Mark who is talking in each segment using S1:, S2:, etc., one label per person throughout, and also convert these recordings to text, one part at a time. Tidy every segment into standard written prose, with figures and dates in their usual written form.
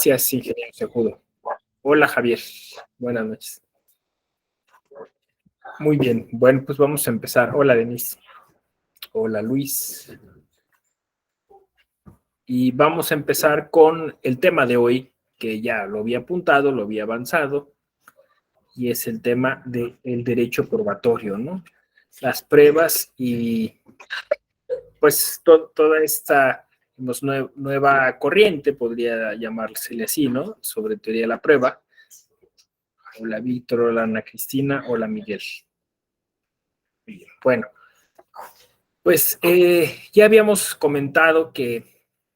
S1: Gracias, ingeniero Sejudo. Hola, Javier. Buenas noches. Muy bien. Bueno, pues vamos a empezar. Hola, Denise. Hola, Luis. Y vamos a empezar con el tema de hoy, que ya lo había apuntado, lo había avanzado, y es el tema del derecho probatorio, ¿no? Las pruebas y pues toda esta nueva corriente, podría llamársele así, ¿no? Sobre teoría de la prueba. Hola, Víctor. Hola, Ana Cristina. Hola, Miguel. Bueno, pues ya habíamos comentado que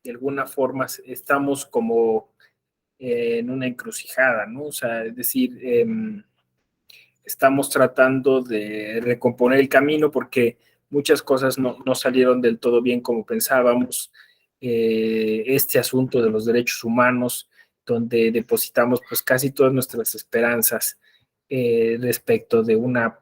S1: de alguna forma estamos como en una encrucijada, ¿no? O sea, es decir, estamos tratando de recomponer el camino porque muchas cosas no salieron del todo bien como pensábamos. Este asunto de los derechos humanos, donde depositamos pues casi todas nuestras esperanzas respecto de una,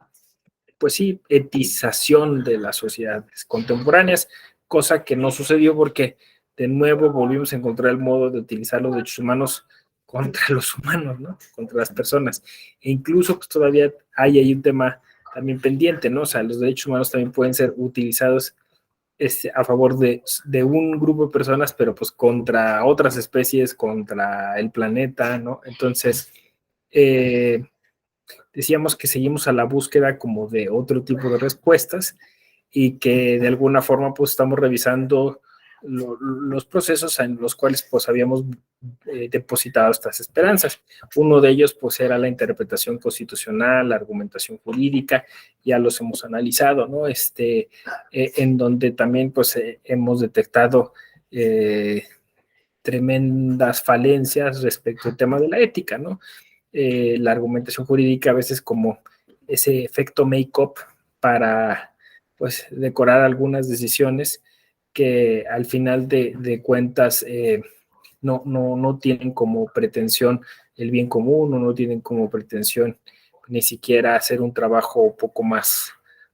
S1: pues sí, etización de las sociedades contemporáneas, cosa que no sucedió porque de nuevo volvimos a encontrar el modo de utilizar los derechos humanos contra los humanos, ¿no? Contra las personas. E incluso pues, todavía hay ahí un tema también pendiente, ¿no? O sea, los derechos humanos también pueden ser utilizados a favor de un grupo de personas, pero pues contra otras especies, contra el planeta, ¿no? Entonces, decíamos que seguimos a la búsqueda como de otro tipo de respuestas y que de alguna forma pues estamos revisando los procesos en los cuales pues habíamos depositado estas esperanzas. Uno de ellos pues era la interpretación constitucional, la argumentación jurídica, ya los hemos analizado, ¿no? En donde también pues hemos detectado tremendas falencias respecto al tema de la ética, ¿no? La argumentación jurídica a veces como ese efecto make-up para pues decorar algunas decisiones que al final de cuentas no tienen como pretensión el bien común o no tienen como pretensión ni siquiera hacer un trabajo un poco más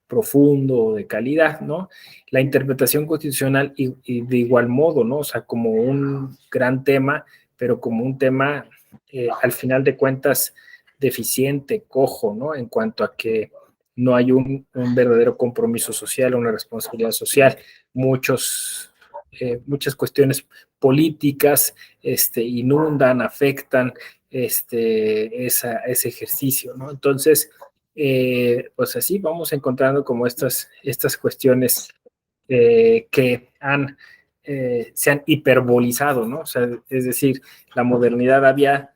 S1: profundo o de calidad, ¿no? La interpretación constitucional y de igual modo, ¿no? O sea, como un gran tema, pero como un tema al final de cuentas deficiente, cojo, ¿no? En cuanto a que no hay un verdadero compromiso social, una responsabilidad social. Muchas cuestiones políticas inundan, afectan ese ejercicio, ¿no? Entonces, pues así vamos encontrando como estas cuestiones que se han hiperbolizado, ¿no? O sea, es decir, la modernidad había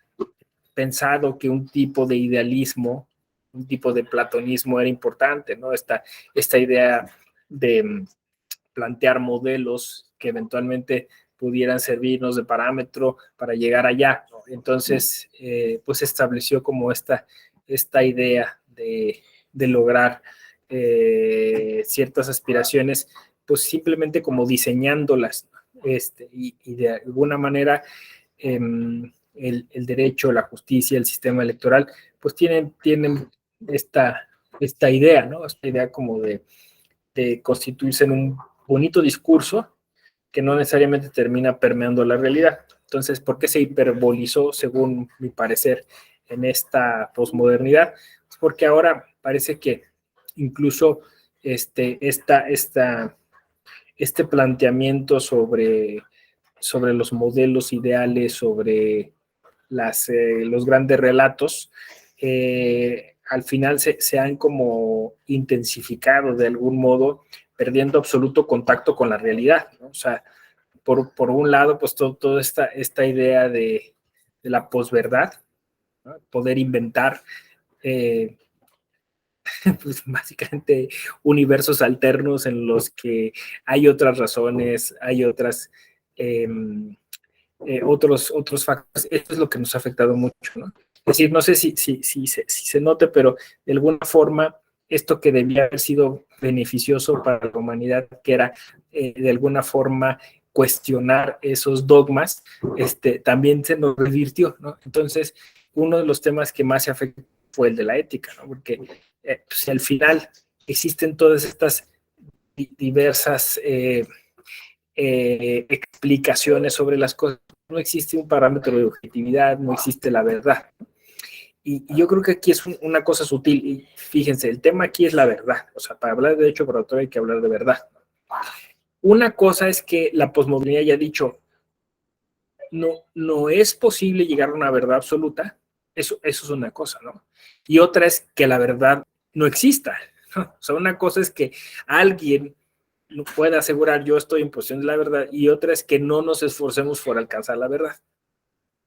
S1: pensado que un tipo de idealismo, un tipo de platonismo era importante, ¿no? Esta idea de plantear modelos que eventualmente pudieran servirnos de parámetro para llegar allá, ¿no? Entonces, pues estableció como esta idea de lograr ciertas aspiraciones, pues simplemente como diseñándolas, y de alguna manera el derecho, la justicia, el sistema electoral, pues tienen esta idea, ¿no? Esta idea como de constituirse en un bonito discurso que no necesariamente termina permeando la realidad. Entonces, ¿por qué se hiperbolizó, según mi parecer, en esta posmodernidad? Pues porque ahora parece que incluso este planteamiento sobre los modelos ideales, sobre los grandes relatos, al final se han como intensificado de algún modo, perdiendo absoluto contacto con la realidad, ¿no? O sea, por un lado, pues toda esta idea de la posverdad, ¿no? Poder inventar eh, pues básicamente universos alternos en los que hay otras razones, hay eh, otros factores. Esto es lo que nos ha afectado mucho, ¿no? Es decir, no sé si se note, pero de alguna forma esto que debía haber sido beneficioso para la humanidad, que era de alguna forma cuestionar esos dogmas, también se nos revirtió, ¿no? Entonces, uno de los temas que más se afectó fue el de la ética, ¿no? Porque pues, al final existen todas estas diversas explicaciones sobre las cosas, no existe un parámetro de objetividad, no existe la verdad. Y yo creo que aquí es una cosa sutil, y fíjense, el tema aquí es la verdad, o sea, para hablar de derecho probatorio hay que hablar de verdad. Una cosa es que la posmodernidad ya ha dicho, no es posible llegar a una verdad absoluta, eso es una cosa, ¿no? Y otra es que la verdad no exista, ¿no? O sea, una cosa es que alguien pueda asegurar yo estoy en posición de la verdad, y otra es que no nos esforcemos por alcanzar la verdad,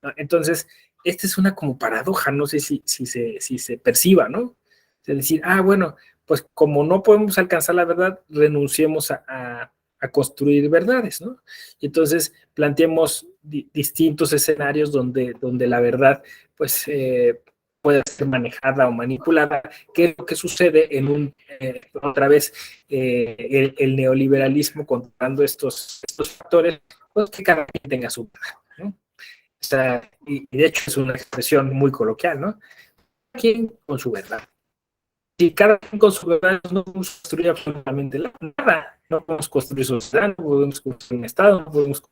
S1: ¿no? Entonces, esta es una como paradoja, no sé si se perciba, ¿no? Es decir, bueno, pues como no podemos alcanzar la verdad, renunciemos a construir verdades, ¿no? Y entonces planteemos distintos escenarios donde la verdad, pues, puede ser manejada o manipulada. ¿Qué es lo que sucede otra vez, el neoliberalismo controlando estos factores? Pues que cada quien tenga su verdad, ¿no? O sea, y de hecho es una expresión muy coloquial, ¿no? Cada quien con su verdad. Si cada quien con su verdad no podemos construir absolutamente nada, no podemos construir sociedad, no podemos construir un Estado, no podemos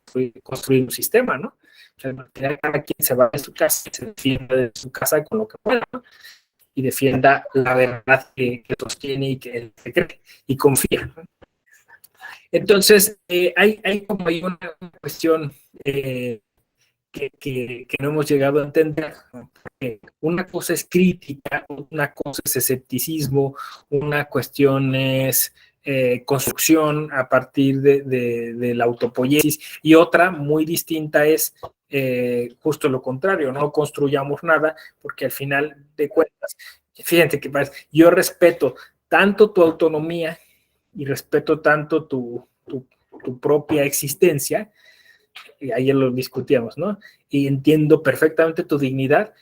S1: construir un sistema, ¿no? O sea, cada quien se va de su casa y se defiende de su casa con lo que pueda, ¿no? Y defienda la verdad que sostiene y que cree y confía, ¿no? Entonces, hay como hay una cuestión que no hemos llegado a entender. Una cosa es crítica, una cosa es escepticismo, una cuestión es construcción a partir de la autopoiesis, y otra muy distinta es justo lo contrario, no construyamos nada, porque al final de cuentas, fíjate que yo respeto tanto tu autonomía y respeto tanto tu propia existencia, y ayer lo discutíamos, ¿no? Y entiendo perfectamente tu dignidad,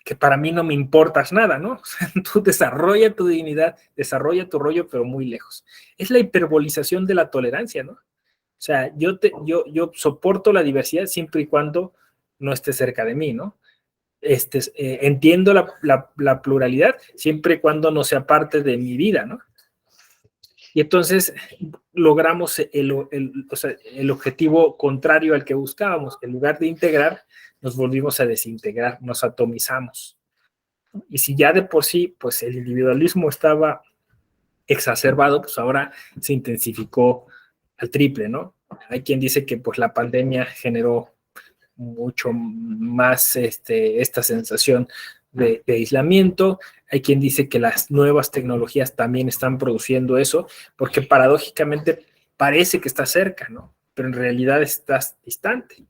S1: que para mí no me importas nada, ¿no? O sea, tú desarrolla tu dignidad, desarrolla tu rollo, pero muy lejos. Es la hiperbolización de la tolerancia, ¿no? O sea, yo soporto la diversidad siempre y cuando no esté cerca de mí, ¿no? Entiendo la pluralidad siempre y cuando no sea parte de mi vida, ¿no? Y entonces logramos o sea, el objetivo contrario al que buscábamos. En lugar de integrar, nos volvimos a desintegrar, nos atomizamos. Y si ya de por sí, pues el individualismo estaba exacerbado, pues ahora se intensificó al triple, ¿no? Hay quien dice que pues la pandemia generó mucho más esta sensación de aislamiento. Hay quien dice que las nuevas tecnologías también están produciendo eso, porque paradójicamente parece que estás cerca, ¿no? Pero en realidad estás distante.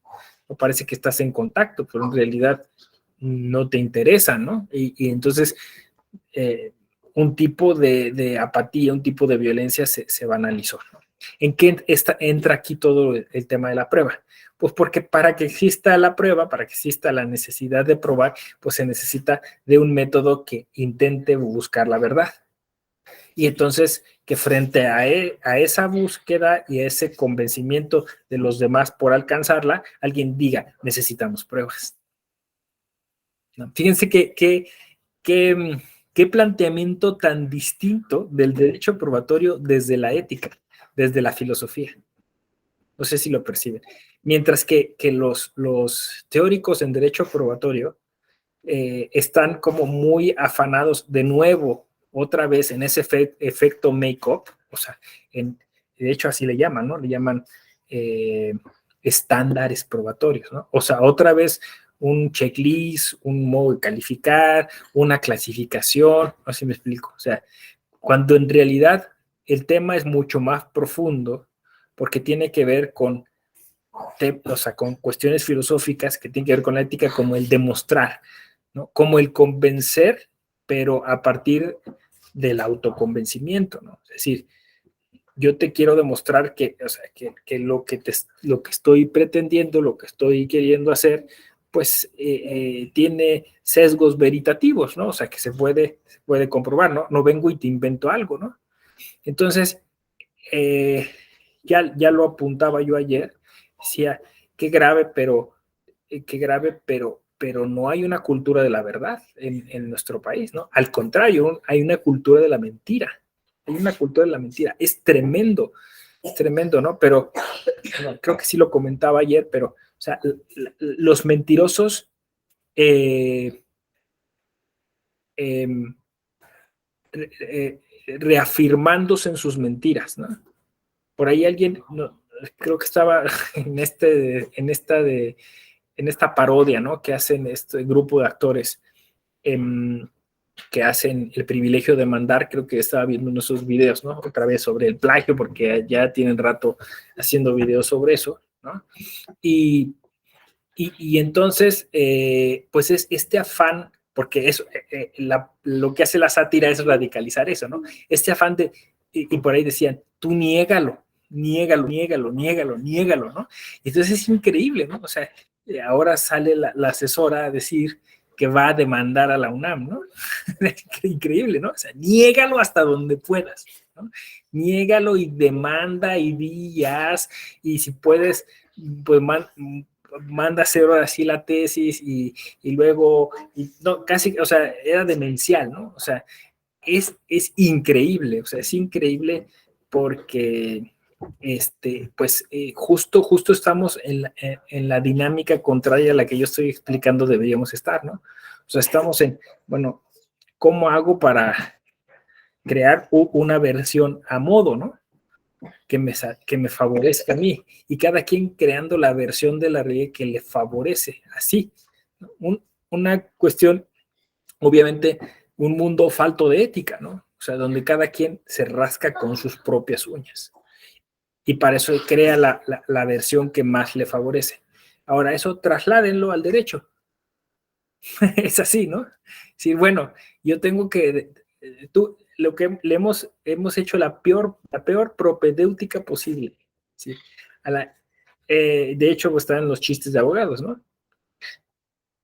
S1: O parece que estás en contacto, pero en realidad no te interesa, ¿no? Y entonces un tipo de apatía, un tipo de violencia se banalizó, ¿no? ¿En qué entra aquí todo el tema de la prueba? Pues porque para que exista la prueba, para que exista la necesidad de probar, pues se necesita de un método que intente buscar la verdad. Y entonces que frente a esa búsqueda y a ese convencimiento de los demás por alcanzarla, alguien diga, necesitamos pruebas. ¿No? Fíjense qué planteamiento tan distinto del derecho probatorio desde la ética, desde la filosofía. No sé si lo perciben. Mientras que los teóricos en derecho probatorio están como muy afanados de nuevo, otra vez en ese efecto make-up, o sea, de hecho así le llaman, ¿no? Le llaman estándares probatorios, ¿no? O sea, otra vez un checklist, un modo de calificar, una clasificación, no sé si me explico, o sea, cuando en realidad el tema es mucho más profundo porque tiene que ver o sea, con cuestiones filosóficas que tienen que ver con la ética, como el demostrar, ¿no? Como el convencer, pero a partir del autoconvencimiento, ¿no? Es decir, yo te quiero demostrar que, o sea, que lo que estoy pretendiendo, lo que estoy queriendo hacer, pues tiene sesgos veritativos, ¿no? O sea, que se puede comprobar, ¿no? No vengo y te invento algo, ¿no? Entonces, eh, ya lo apuntaba yo ayer, decía, qué grave, pero no hay una cultura de la verdad en nuestro país, ¿no? Al contrario, hay una cultura de la mentira. Hay una cultura de la mentira. Es tremendo, ¿no? Pero bueno, creo que sí lo comentaba ayer, pero o sea, los mentirosos em, reafirmándose en sus mentiras, ¿no? Por ahí alguien, no, creo que estaba en esta parodia, ¿no? Que hacen este grupo de actores que hacen El privilegio de mandar. Creo que estaba viendo uno de esos videos, ¿no? Otra vez sobre el plagio, porque ya tienen rato haciendo videos sobre eso, ¿no? Y entonces, pues es este afán, porque eso, lo que hace la sátira es radicalizar eso, ¿no? Este afán de, y por ahí decían, tú niégalo, niégalo, niégalo, niégalo, niégalo, ¿no? Y entonces es increíble, ¿no? O sea, ahora sale la asesora a decir que va a demandar a la UNAM, ¿no? Increíble, ¿no? O sea, niégalo hasta donde puedas, ¿no? Niégalo y demanda y di y si puedes, pues manda a hacer ahora sí la tesis y luego, no, casi, o sea, era demencial, ¿no? O sea, es increíble, o sea, es increíble porque, pues, justo estamos en la dinámica contraria a la que yo estoy explicando deberíamos estar, ¿no? O sea, estamos en, bueno, ¿cómo hago para crear una versión a modo, ¿no? Que me favorezca a mí, y cada quien creando la versión de la realidad que le favorece, así. Una cuestión, obviamente, un mundo falto de ética, ¿no? O sea, donde cada quien se rasca con sus propias uñas. Y para eso crea la versión que más le favorece. Ahora, eso trasládenlo al derecho. Es así, ¿no? Sí, bueno, yo tengo que, lo que le hemos hecho la peor propedéutica posible, ¿sí? A la, de hecho, pues, están los chistes de abogados, ¿no? O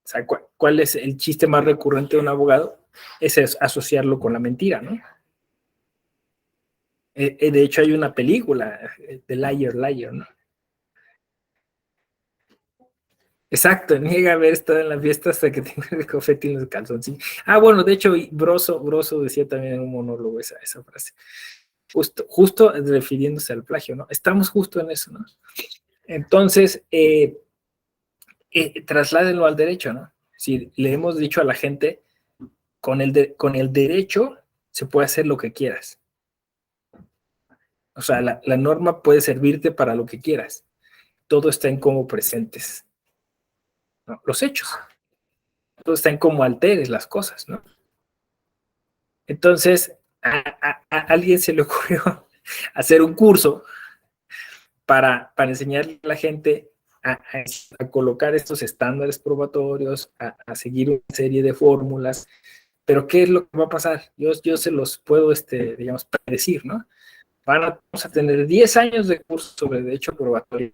S1: sea, ¿cuál es el chiste más recurrente de un abogado? Ese es asociarlo con la mentira, ¿no? De hecho, hay una película, The Liar, Liar, ¿no? Exacto, niega haber estado en la fiesta hasta que tenga el confeti en los calzoncillos. Ah, bueno, de hecho, Broso decía también en un monólogo esa frase. Justo refiriéndose al plagio, ¿no? Estamos justo en eso, ¿no? Entonces, trasládenlo al derecho, ¿no? Si le hemos dicho a la gente, con el derecho se puede hacer lo que quieras. O sea, la norma puede servirte para lo que quieras. Todo está en cómo presentes, ¿no? Los hechos. Todo está en cómo alteres las cosas, ¿no? Entonces, a alguien se le ocurrió hacer un curso para enseñarle a la gente a colocar estos estándares probatorios, seguir una serie de fórmulas. Pero ¿qué es lo que va a pasar? Yo se los puedo, digamos, predecir, ¿no? Vamos a tener 10 años de curso sobre derecho probatorio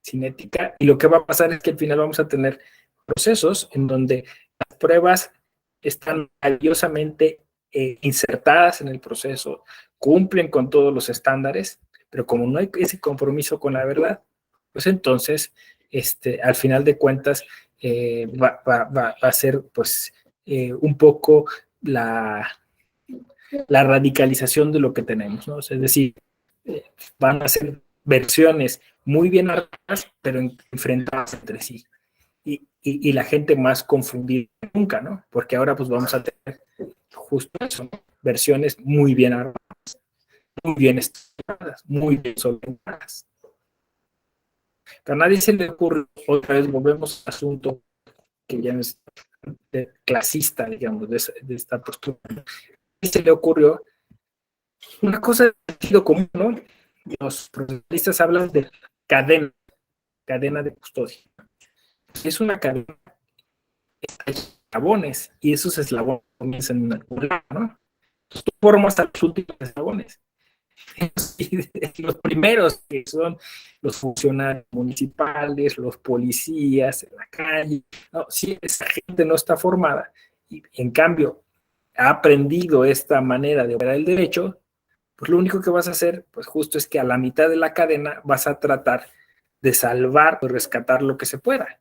S1: sin ética, y lo que va a pasar es que al final vamos a tener procesos en donde las pruebas están valiosamente insertadas en el proceso, cumplen con todos los estándares, pero como no hay ese compromiso con la verdad, pues entonces, al final de cuentas, va a ser, pues, un poco la radicalización de lo que tenemos, ¿no? O sea, es decir, van a ser versiones muy bien armadas, pero enfrentadas entre sí. Y la gente más confundida nunca, ¿no? Porque ahora pues vamos a tener justo eso, ¿no? Versiones muy bien armadas, muy bien estudiadas, muy bien solventadas. Pero a nadie se le ocurre, otra vez volvemos al asunto que ya es clasista, digamos, de esta postura. A nadie se le ocurrió una cosa de sentido común, ¿no? Los profesionistas hablan de cadena de custodia. Es una cadena de eslabones, y esos eslabones comienzan en algún lado, ¿no? Entonces, tú formas a los últimos eslabones. Y los primeros, que son los funcionarios municipales, los policías en la calle, no, si esa gente no está formada y en cambio ha aprendido esta manera de operar el derecho, pues lo único que vas a hacer, pues justo es que a la mitad de la cadena vas a tratar de salvar o rescatar lo que se pueda.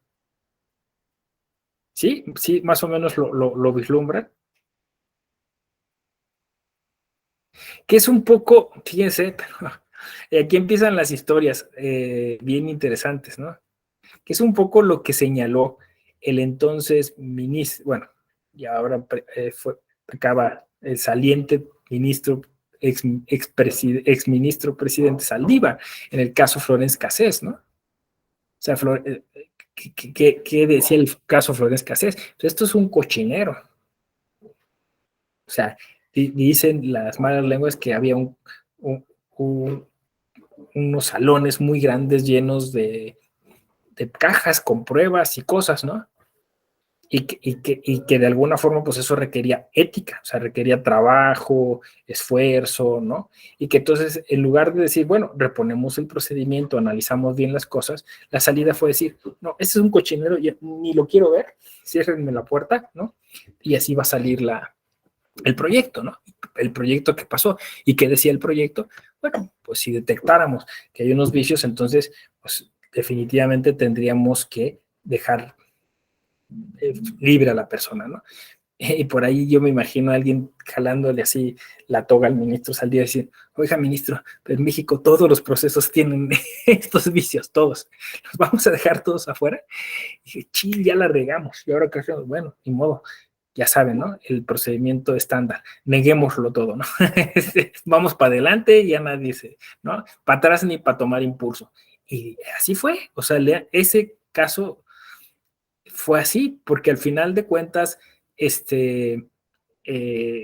S1: ¿Sí? Sí, más o menos lo vislumbran. Que es un poco, fíjense, pero Y aquí empiezan las historias bien interesantes, ¿no? Que es un poco lo que señaló el entonces ministro, bueno, y ahora acaba el saliente ministro, ex ministro presidente Saldívar, en el caso Florence Cassés, ¿no? O sea, ¿qué decía el caso Florence Cassés? Pues esto es un cochinero. O sea, dicen las malas lenguas que había un, unos salones muy grandes llenos de cajas con pruebas y cosas, ¿no? Y que de alguna forma, pues eso requería ética, o sea, requería trabajo, esfuerzo, ¿no? Y que entonces, en lugar de decir, bueno, reponemos el procedimiento, analizamos bien las cosas, la salida fue decir, no, este es un cochinero, ni lo quiero ver, ciérrenme la puerta, ¿no? Y así va a salir el proyecto, ¿no? El proyecto que pasó. ¿Y qué decía el proyecto? Bueno, pues si detectáramos que hay unos vicios, entonces, pues definitivamente tendríamos que dejar libre a la persona, ¿no? Y por ahí yo me imagino a alguien jalándole así la toga al ministro Saldívar y decir, oiga, ministro, pero en México todos los procesos tienen estos vicios, todos. ¿Los vamos a dejar todos afuera? Y dije, chil, ya la regamos. Y ahora qué hacemos, bueno, ni modo. Ya saben, ¿no? El procedimiento estándar. Neguémoslo todo, ¿no? Vamos para adelante, ya nadie dice, ¿no? Para atrás ni para tomar impulso. Y así fue. O sea, ese caso fue así, porque al final de cuentas,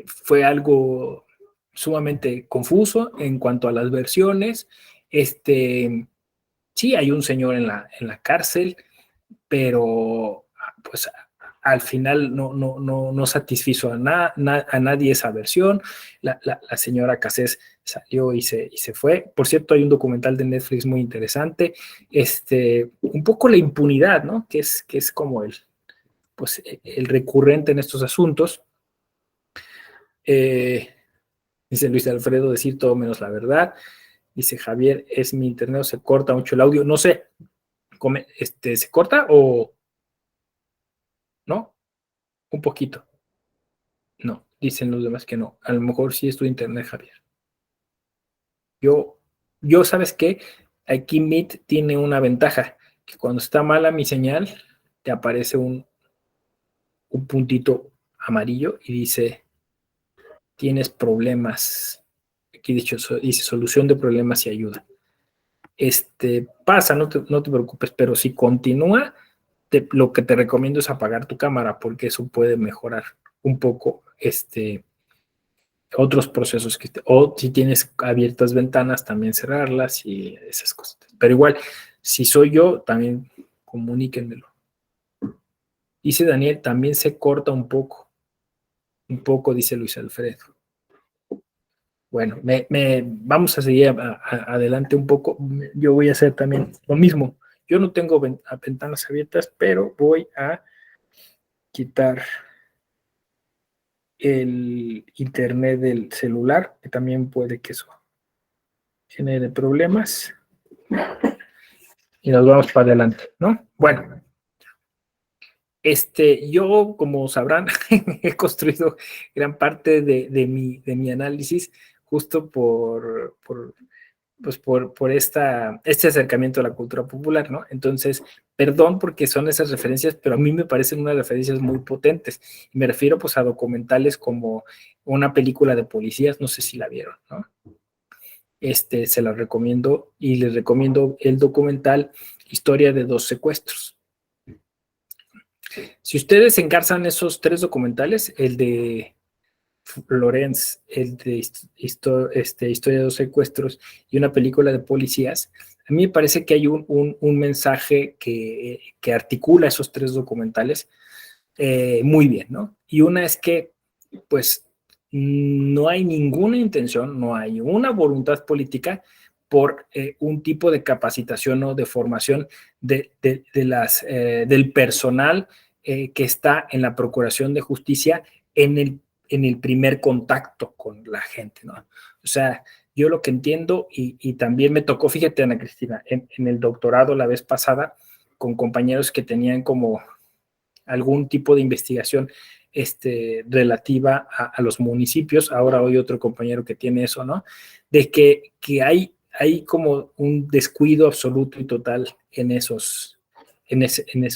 S1: fue algo sumamente confuso en cuanto a las versiones. Sí, hay un señor en la cárcel, pero pues al final no satisfizo a nadie esa versión. La señora Cassés salió y se fue. Por cierto, hay un documental de Netflix muy interesante. Un poco la impunidad, ¿no? Que es como pues, el recurrente en estos asuntos. Eh, Dice Luis Alfredo, decir todo menos la verdad. Dice Javier, es mi internet, se corta mucho el audio. No sé, ¿se corta o no? Un poquito. No, dicen los demás que no. A lo mejor sí es tu internet, Javier. ¿Sabes qué? Aquí Meet tiene una ventaja, que cuando está mala mi señal, te aparece un puntito amarillo y dice, tienes problemas. Aquí dice solución de problemas y ayuda. Pasa, no te preocupes, pero si continúa, lo que te recomiendo es apagar tu cámara, porque eso puede mejorar un poco otros procesos o si tienes abiertas ventanas, también cerrarlas y esas cosas. Pero igual, si soy yo, también comuníquenmelo. Dice Daniel, también se corta un poco, dice Luis Alfredo. Bueno, vamos a seguir adelante un poco. Yo voy a hacer también lo mismo. Yo no tengo ventanas abiertas, pero voy a quitar el internet del celular, que también puede que eso genere problemas. Y nos vamos para adelante, ¿no? Bueno, yo, como sabrán, he construido gran parte de mi análisis justo por este acercamiento a la cultura popular, ¿no? Entonces, perdón porque son esas referencias, pero a mí me parecen unas referencias muy potentes. Y me refiero pues a documentales como una película de policías, no sé si la vieron, ¿no? Se la recomiendo y les recomiendo el documental Historia de dos secuestros. Si ustedes engarzan esos 3 documentales, el de Lorenz, el de Historia de dos secuestros y una película de policías, a mí me parece que hay un mensaje que articula esos 3 documentales muy bien, ¿no? Y una es que, pues, no hay ninguna intención, no hay una voluntad política por un tipo de capacitación o de formación del personal que está en la Procuración de Justicia en el primer contacto con la gente, ¿no? O sea, yo lo que entiendo, y también me tocó, fíjate, Ana Cristina, en el doctorado la vez pasada, con compañeros que tenían como algún tipo de investigación relativa a los municipios, ahora hoy otro compañero que tiene eso, ¿no? De que hay hay como un descuido absoluto y total en esos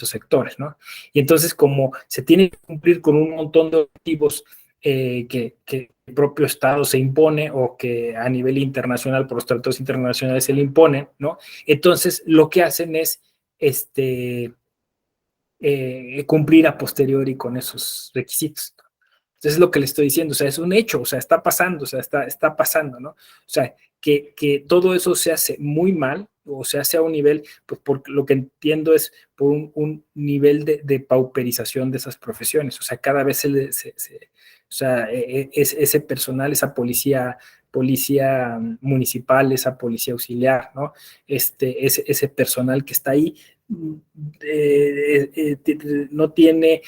S1: sectores, ¿no? Y entonces, como se tiene que cumplir con un montón de objetivos que el propio Estado se impone o que a nivel internacional, por los tratados internacionales se le imponen, ¿no? Entonces, lo que hacen es cumplir a posteriori con esos requisitos. Entonces es lo que le estoy diciendo, o sea, es un hecho, o sea, está pasando, o sea, está pasando, ¿no? O sea, que todo eso se hace muy mal, o se hace a un nivel, pues por lo que entiendo es por un nivel de pauperización de esas profesiones, o sea, cada vez o sea, ese personal, esa policía municipal, esa policía auxiliar, ¿no? Ese personal que está ahí no tiene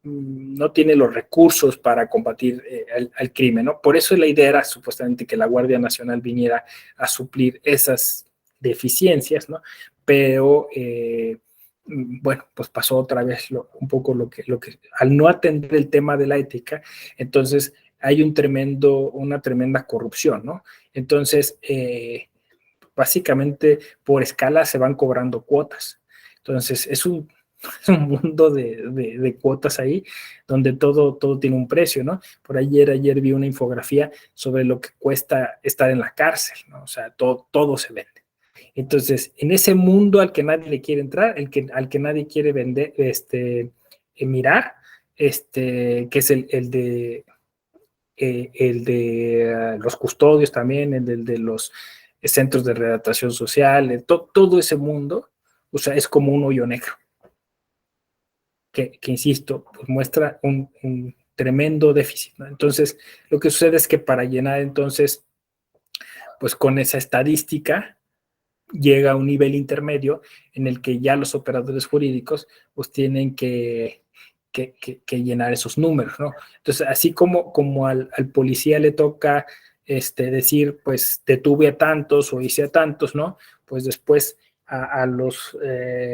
S1: no tiene los recursos para combatir al crimen, ¿no? Por eso la idea era supuestamente que la Guardia Nacional viniera a suplir esas deficiencias, ¿no? Pero, bueno, pues pasó otra vez un poco lo que, al no atender el tema de la ética, entonces hay una tremenda corrupción, ¿no? Entonces, básicamente por escala se van cobrando cuotas. Entonces, es un mundo de cuotas ahí, donde todo tiene un precio, ¿no? Por ayer vi una infografía sobre lo que cuesta estar en la cárcel, ¿no? O sea, todo se vende. Entonces, en ese mundo al que nadie le quiere entrar, al que nadie quiere vender, mirar, que es el de los custodios también, el de los centros de readaptación social, todo ese mundo, o sea, es como un hoyo negro que insisto, pues muestra un tremendo déficit, ¿no? Entonces, lo que sucede es que para llenar entonces, pues con esa estadística, llega a un nivel intermedio en el que ya los operadores jurídicos pues tienen que llenar esos números, ¿no? Entonces, así como al policía le toca decir, pues detuve a tantos o hice a tantos, ¿no? Pues después a los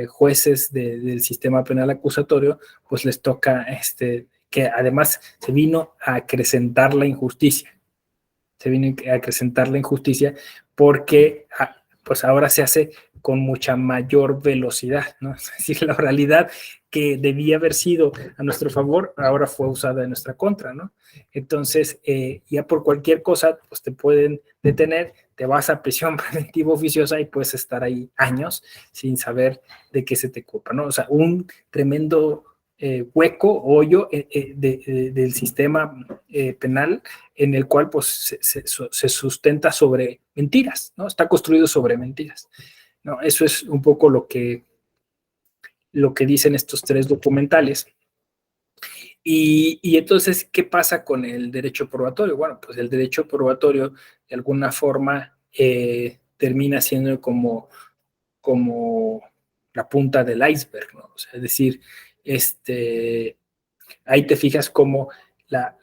S1: jueces del sistema penal acusatorio, pues les toca, que además se vino a acrecentar la injusticia, porque pues ahora se hace con mucha mayor velocidad, ¿no? Es decir, la oralidad que debía haber sido a nuestro favor, ahora fue usada en nuestra contra, ¿no? Entonces, ya por cualquier cosa, pues te pueden detener, te vas a prisión preventiva oficiosa y puedes estar ahí años sin saber de qué se te culpa, ¿no? O sea, un tremendo hueco, hoyo del sistema penal en el cual pues se sustenta sobre mentiras, ¿no? Está construido sobre mentiras, ¿no? Eso es un poco lo que dicen estos tres documentales. Y entonces, ¿qué pasa con el derecho probatorio? Bueno, pues el derecho probatorio de alguna forma termina siendo como la punta del iceberg, ¿no? O sea, es decir, ahí te fijas como la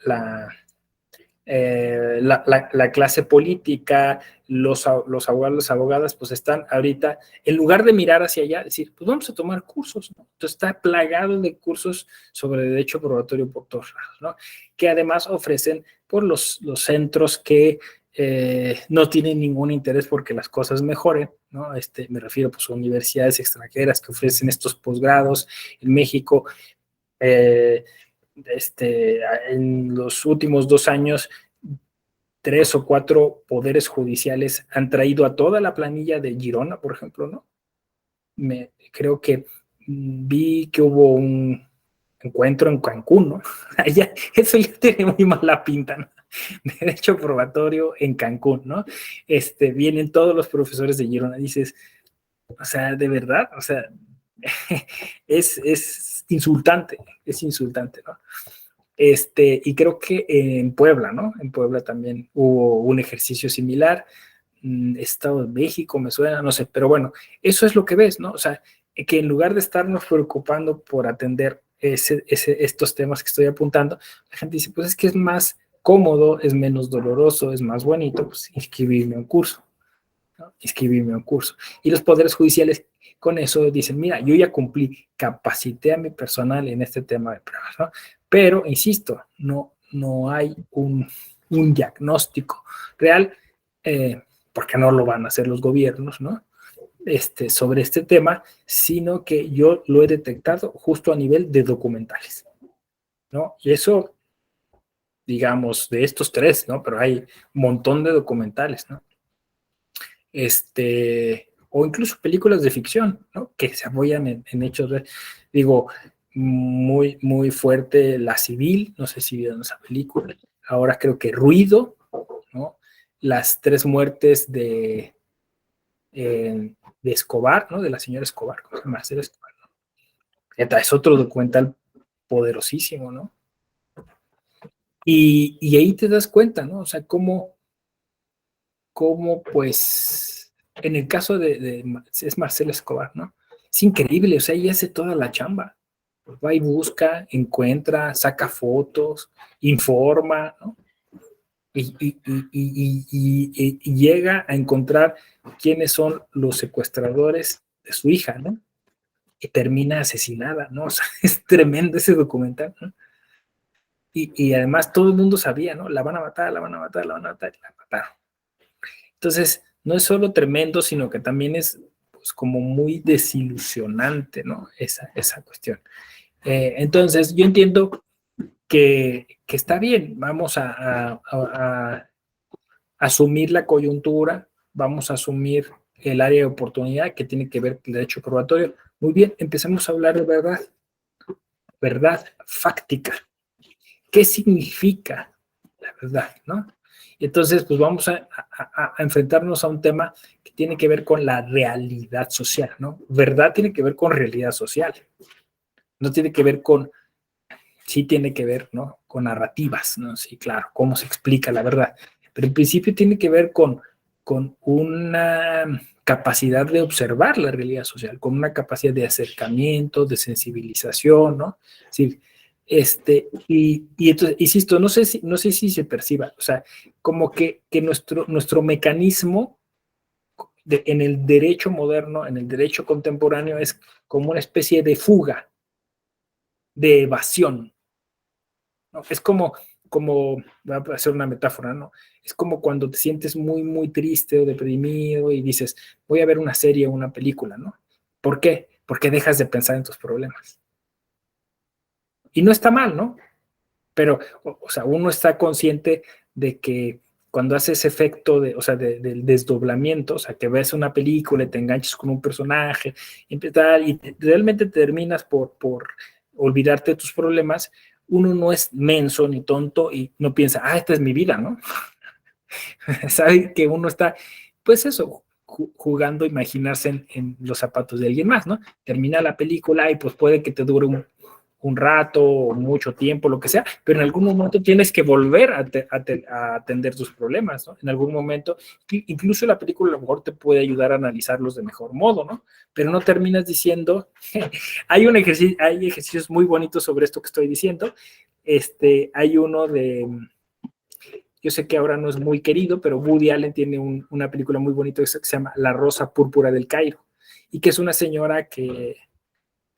S1: la clase política, los abogados, las abogadas, pues están ahorita, en lugar de mirar hacia allá, decir, pues vamos a tomar cursos, ¿no? Entonces está plagado de cursos sobre derecho probatorio por todos lados, ¿no? Que además ofrecen por los centros que no tienen ningún interés porque las cosas mejoren, ¿no? Me refiero pues a universidades extranjeras que ofrecen estos posgrados en México. Eh, en los últimos 2 años, 3 o 4 poderes judiciales han traído a toda la planilla de Girona, por ejemplo, ¿no? Creo que vi que hubo un encuentro en Cancún, ¿no? Allá, eso ya tiene muy mala pinta, ¿no? Derecho probatorio en Cancún, ¿no? Vienen todos los profesores de Girona, dices, o sea, de verdad, o sea, es insultante, ¿no? Y creo que en Puebla, ¿no? En Puebla también hubo un ejercicio similar. Estado de México me suena, no sé, pero bueno, eso es lo que ves, ¿no? O sea, que en lugar de estarnos preocupando por atender estos temas que estoy apuntando, la gente dice, pues es que es más cómodo, es menos doloroso, es más bonito, pues inscribirme a un curso, ¿no? Inscribirme a un curso. Y los poderes judiciales con eso dicen, mira, yo ya cumplí, capacité a mi personal en este tema de pruebas, ¿no? Pero, insisto, no hay un diagnóstico real, porque no lo van a hacer los gobiernos, ¿no? Sobre este tema, sino que yo lo he detectado justo a nivel de documentales, ¿no? Y eso, digamos, de estos tres, ¿no? Pero hay un montón de documentales, ¿no? O incluso películas de ficción, ¿no? Que se apoyan en hechos, digo, muy, muy fuerte La Civil, no sé si vieron esa película, ahora creo que Ruido, ¿no? Las tres muertes de Escobar, ¿no? De la señora Escobar, Marcela Escobar, ¿no? Es otro documental poderosísimo, ¿no? Y ahí te das cuenta, ¿no? O sea, cómo pues, en el caso es Marcela Escobar, ¿no? Es increíble, o sea, ella hace toda la chamba. Va y busca, encuentra, saca fotos, informa, ¿no? Y llega a encontrar quiénes son los secuestradores de su hija, ¿no? Y termina asesinada, ¿no? O sea, es tremendo ese documental, ¿no? Y además todo el mundo sabía, ¿no? La van a matar, la van a matar, la van a matar, y la mataron. Entonces, no es solo tremendo, sino que también es pues, como muy desilusionante, ¿no? Esa cuestión. Entonces, yo entiendo que está bien, vamos a asumir la coyuntura, vamos a asumir el área de oportunidad que tiene que ver con el derecho probatorio. Muy bien, empecemos a hablar de verdad, verdad fáctica. ¿Qué significa la verdad, no? Entonces, pues vamos a enfrentarnos a un tema que tiene que ver con la realidad social, ¿no? Verdad tiene que ver con realidad social, no tiene que ver con, sí tiene que ver, ¿no? Con narrativas, ¿no? Sí, claro, cómo se explica la verdad, pero en principio tiene que ver con una capacidad de observar la realidad social, con una capacidad de acercamiento, de sensibilización, ¿no? Sí, y entonces, insisto, no sé si se perciba, o sea, como que nuestro mecanismo en el derecho moderno, en el derecho contemporáneo, es como una especie de fuga, de evasión, ¿no? Es como, voy a hacer una metáfora, ¿no? Es como cuando te sientes muy, muy triste o deprimido y dices, voy a ver una serie o una película, ¿no? ¿Por qué? Porque dejas de pensar en tus problemas. Y no está mal, ¿no? Pero, o sea, uno está consciente de que cuando hace ese efecto o sea, del desdoblamiento, o sea, que ves una película y te enganchas con un personaje y realmente terminas por olvidarte de tus problemas, uno no es menso ni tonto y no piensa, esta es mi vida, ¿no? Sabe que uno está, pues eso, jugando, imaginarse en los zapatos de alguien más, ¿no? Termina la película y pues puede que te dure un rato, mucho tiempo, lo que sea, pero en algún momento tienes que volver a atender tus problemas, ¿no? En algún momento, incluso la película a lo mejor te puede ayudar a analizarlos de mejor modo, ¿no? Pero no terminas diciendo, hay ejercicios muy bonitos sobre esto que estoy diciendo, hay uno yo sé que ahora no es muy querido, pero Woody Allen tiene una película muy bonita que se llama La Rosa Púrpura del Cairo, y que es una señora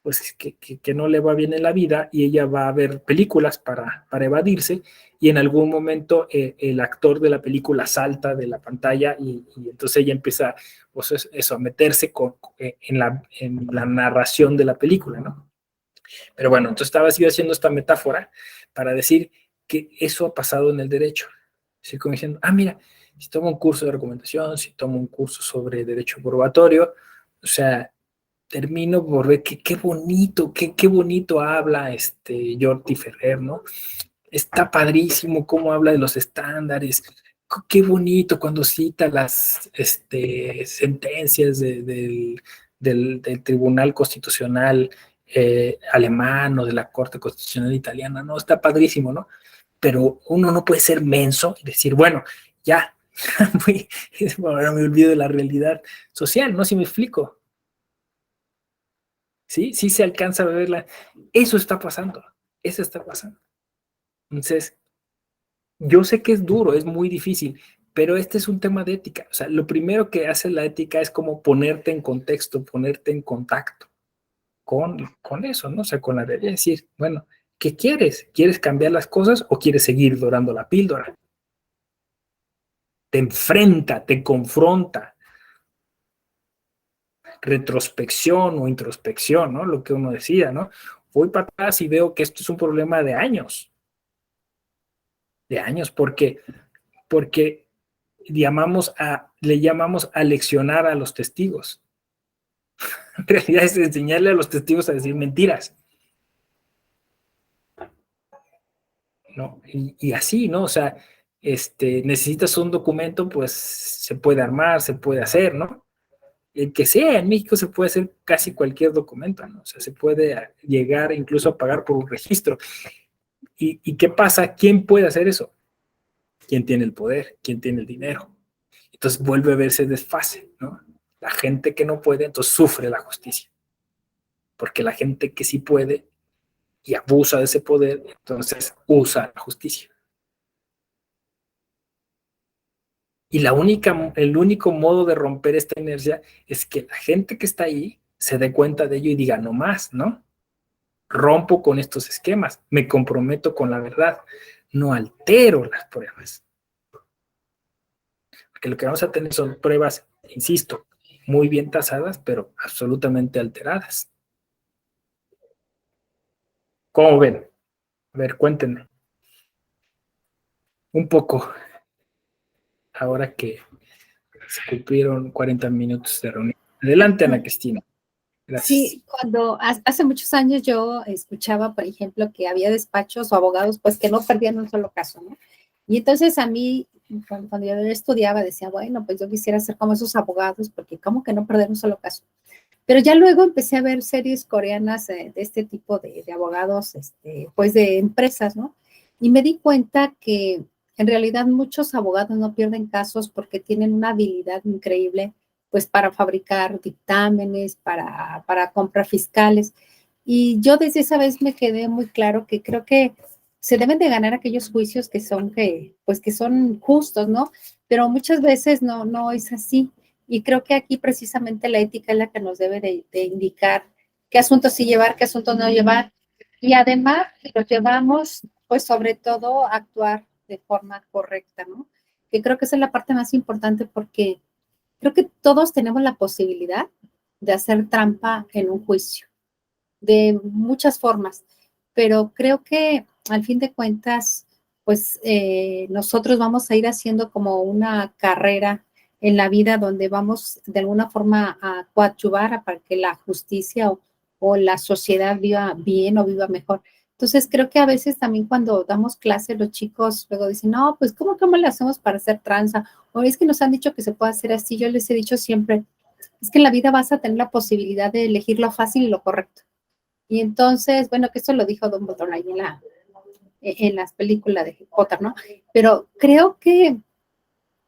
S1: pues que no le va bien en la vida y ella va a ver películas para evadirse y en algún momento el actor de la película salta de la pantalla y entonces ella empieza pues eso, a meterse en la narración de la película, ¿no? Pero bueno, entonces estaba yo haciendo esta metáfora para decir que eso ha pasado en el derecho. Así como diciendo, mira, si tomo un curso de argumentación, si tomo un curso sobre derecho probatorio, o sea, termino por ver que qué bonito habla Jordi Ferrer, ¿no? Está padrísimo cómo habla de los estándares, qué bonito cuando cita las sentencias del Tribunal Constitucional alemán o de la Corte Constitucional italiana, ¿no? Está padrísimo, ¿no? Pero uno no puede ser menso y decir, bueno, ya, ahora me olvido de la realidad social, ¿no? Si me explico. ¿Sí? Sí se alcanza a verla. Eso está pasando. Eso está pasando. Entonces, yo sé que es duro, es muy difícil, pero este es un tema de ética. O sea, lo primero que hace la ética es como ponerte en contexto, ponerte en contacto con eso, ¿no? O sea, con la realidad. Es decir, bueno, ¿qué quieres? ¿Quieres cambiar las cosas o quieres seguir dorando la píldora? te enfrenta, te confronta. Retrospección o introspección, ¿no? Lo que uno decida, ¿no? Voy para atrás y veo que esto es un problema de años, porque le llamamos a leccionar a los testigos. En realidad es enseñarle a los testigos a decir mentiras, ¿no? Y así, ¿no? O sea, necesitas un documento, pues se puede armar, se puede hacer, ¿no? El que sea, en México se puede hacer casi cualquier documento, ¿no? O sea, se puede llegar incluso a pagar por un registro. ¿Y qué pasa? ¿Quién puede hacer eso? ¿Quién tiene el poder? ¿Quién tiene el dinero? Entonces vuelve a verse desfase, ¿no? La gente que no puede, entonces sufre la justicia. Porque la gente que sí puede y abusa de ese poder, entonces usa la justicia. Y el único modo de romper esta inercia es que la gente que está ahí se dé cuenta de ello y diga, no más, ¿no? Rompo con estos esquemas, me comprometo con la verdad, no altero las pruebas. Porque lo que vamos a tener son pruebas, insisto, muy bien tasadas, pero absolutamente alteradas. ¿Cómo ven? A ver, cuéntenme un poco, ahora que se cumplieron 40 minutos de reunión. Adelante, Ana Cristina. Gracias.
S2: Sí, cuando hace muchos años yo escuchaba, por ejemplo, que había despachos o abogados, pues que no perdían un solo caso, ¿no? Y entonces a mí, cuando yo estudiaba, decía, bueno, pues yo quisiera ser como esos abogados, porque ¿cómo que no perder un solo caso? Pero ya luego empecé a ver series coreanas de este tipo de abogados, pues de empresas, ¿no? Y me di cuenta que en realidad muchos abogados no pierden casos porque tienen una habilidad increíble, pues para fabricar dictámenes, para comprar fiscales. Y yo desde esa vez me quedé muy claro que creo que se deben de ganar aquellos juicios pues que son justos, ¿no? Pero muchas veces no es así. Y creo que aquí precisamente la ética es la que nos debe de indicar qué asuntos sí llevar, qué asuntos no llevar. Y además, si los llevamos, pues sobre todo actuar de forma correcta, ¿no? Que creo que esa es la parte más importante porque creo que todos tenemos la posibilidad de hacer trampa en un juicio, de muchas formas, pero creo que al fin de cuentas, pues nosotros vamos a ir haciendo como una carrera en la vida donde vamos de alguna forma a coadyuvar para que la justicia o la sociedad viva bien o viva mejor. Entonces, creo que a veces también cuando damos clase, los chicos luego dicen, no, pues, ¿cómo le hacemos para hacer tranza? O es que nos han dicho que se puede hacer así. Yo les he dicho siempre, es que en la vida vas a tener la posibilidad de elegir lo fácil y lo correcto. Y entonces, bueno, que esto lo dijo Dumbledore ahí en las películas de Harry Potter, ¿no? Pero creo que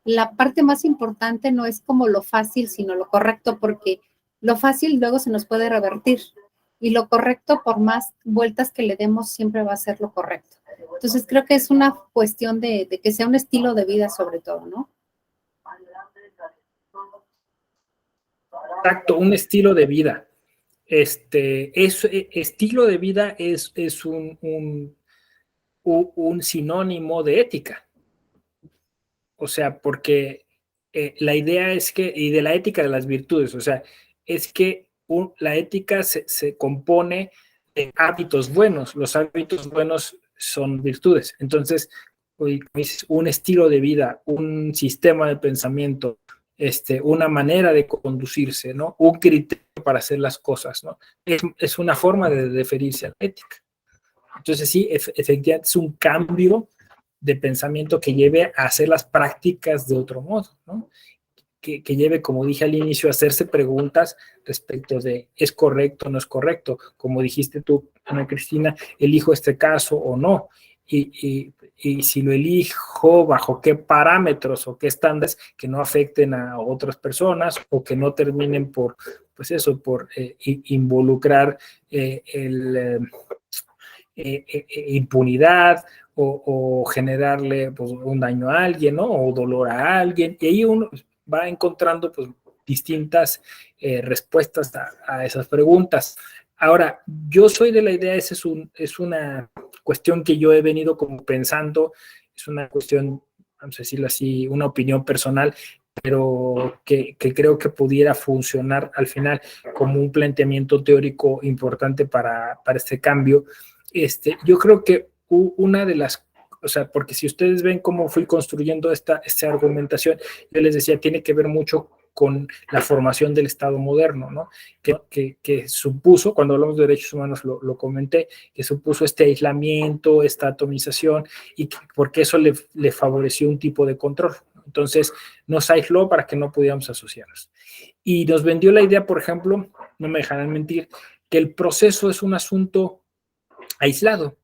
S2: la parte más importante no es como lo fácil, sino lo correcto, porque lo fácil luego se nos puede revertir y lo correcto, por más vueltas que le demos, siempre va a ser lo correcto. Entonces creo que es una cuestión de que sea un estilo de vida sobre todo, ¿no?
S1: Exacto, un estilo de vida. Estilo de vida es un sinónimo de ética. O sea, porque la idea es que, y de la ética de las virtudes, o sea, es que la ética se compone de hábitos buenos. Los hábitos buenos son virtudes. Entonces, un estilo de vida, un sistema de pensamiento, una manera de conducirse, ¿no? Un criterio para hacer las cosas, ¿no? Es una forma de referirse a la ética. Entonces, sí, efectivamente es un cambio de pensamiento que lleve a hacer las prácticas de otro modo, ¿no? Que lleve, como dije al inicio, a hacerse preguntas respecto de ¿es correcto o no es correcto? Como dijiste tú, Ana Cristina, ¿elijo este caso o no? Y si lo elijo, ¿bajo qué parámetros o qué estándares que no afecten a otras personas o que no terminen por, pues eso, por involucrar impunidad o generarle pues, un daño a alguien, ¿no? O dolor a alguien. Y ahí uno va encontrando pues, distintas respuestas a esas preguntas. Ahora, yo soy de la idea, esa es una cuestión que yo he venido como pensando, es una cuestión vamos a decirlo así, una opinión personal, pero que creo que pudiera funcionar al final como un planteamiento teórico importante para este cambio. Yo creo que una de las, o sea, porque si ustedes ven cómo fui construyendo esta argumentación, yo les decía, tiene que ver mucho con la formación del Estado moderno, ¿no? Que supuso, cuando hablamos de derechos humanos lo comenté, que supuso este aislamiento, esta atomización, y porque eso le favoreció un tipo de control. Entonces, nos aisló para que no pudiéramos asociarnos. Y nos vendió la idea, por ejemplo, no me dejarán mentir, que el proceso es un asunto aislado.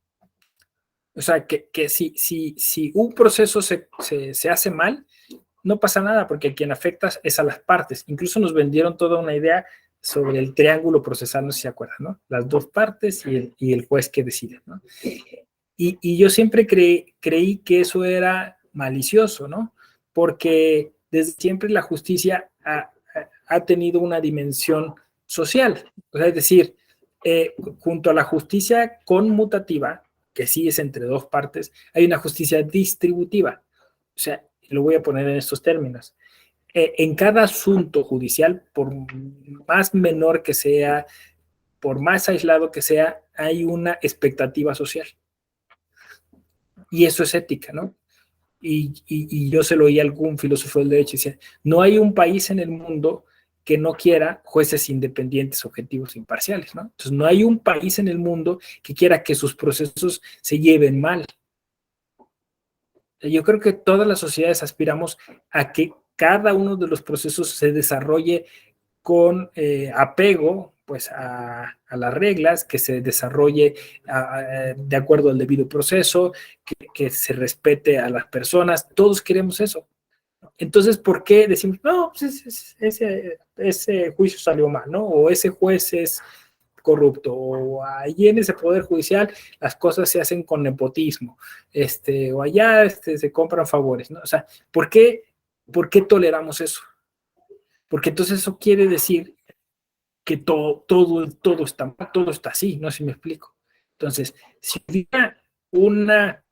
S1: O sea, que si un proceso se hace mal, no pasa nada, porque quien afecta es a las partes. Incluso nos vendieron toda una idea sobre el triángulo procesal, no sé si se acuerdan, ¿no? Las dos partes y el juez que decide, ¿no? Y yo siempre creí que eso era malicioso, ¿no? Porque desde siempre la justicia ha tenido una dimensión social. O sea, es decir, junto a la justicia conmutativa, que sí es entre dos partes, hay una justicia distributiva. O sea, lo voy a poner en estos términos. En cada asunto judicial, por más menor que sea, por más aislado que sea, hay una expectativa social. Y eso es ética, ¿no? Y yo se lo oí a algún filósofo del derecho, decía, no hay un país en el mundo que no quiera jueces independientes, objetivos, imparciales, ¿no? Entonces, no hay un país en el mundo que quiera que sus procesos se lleven mal. Yo creo que todas las sociedades aspiramos a que cada uno de los procesos se desarrolle con apego pues a las reglas, que se desarrolle de acuerdo al debido proceso, que se respete a las personas. Todos queremos eso. Entonces, ¿por qué decimos, no, pues ese juicio salió mal, ¿no? O ese juez es corrupto, o allí en ese poder judicial las cosas se hacen con nepotismo, o allá se compran favores, ¿no? O sea, ¿por qué toleramos eso? Porque entonces eso quiere decir que todo está así, no sé si me explico. Entonces, si hubiera una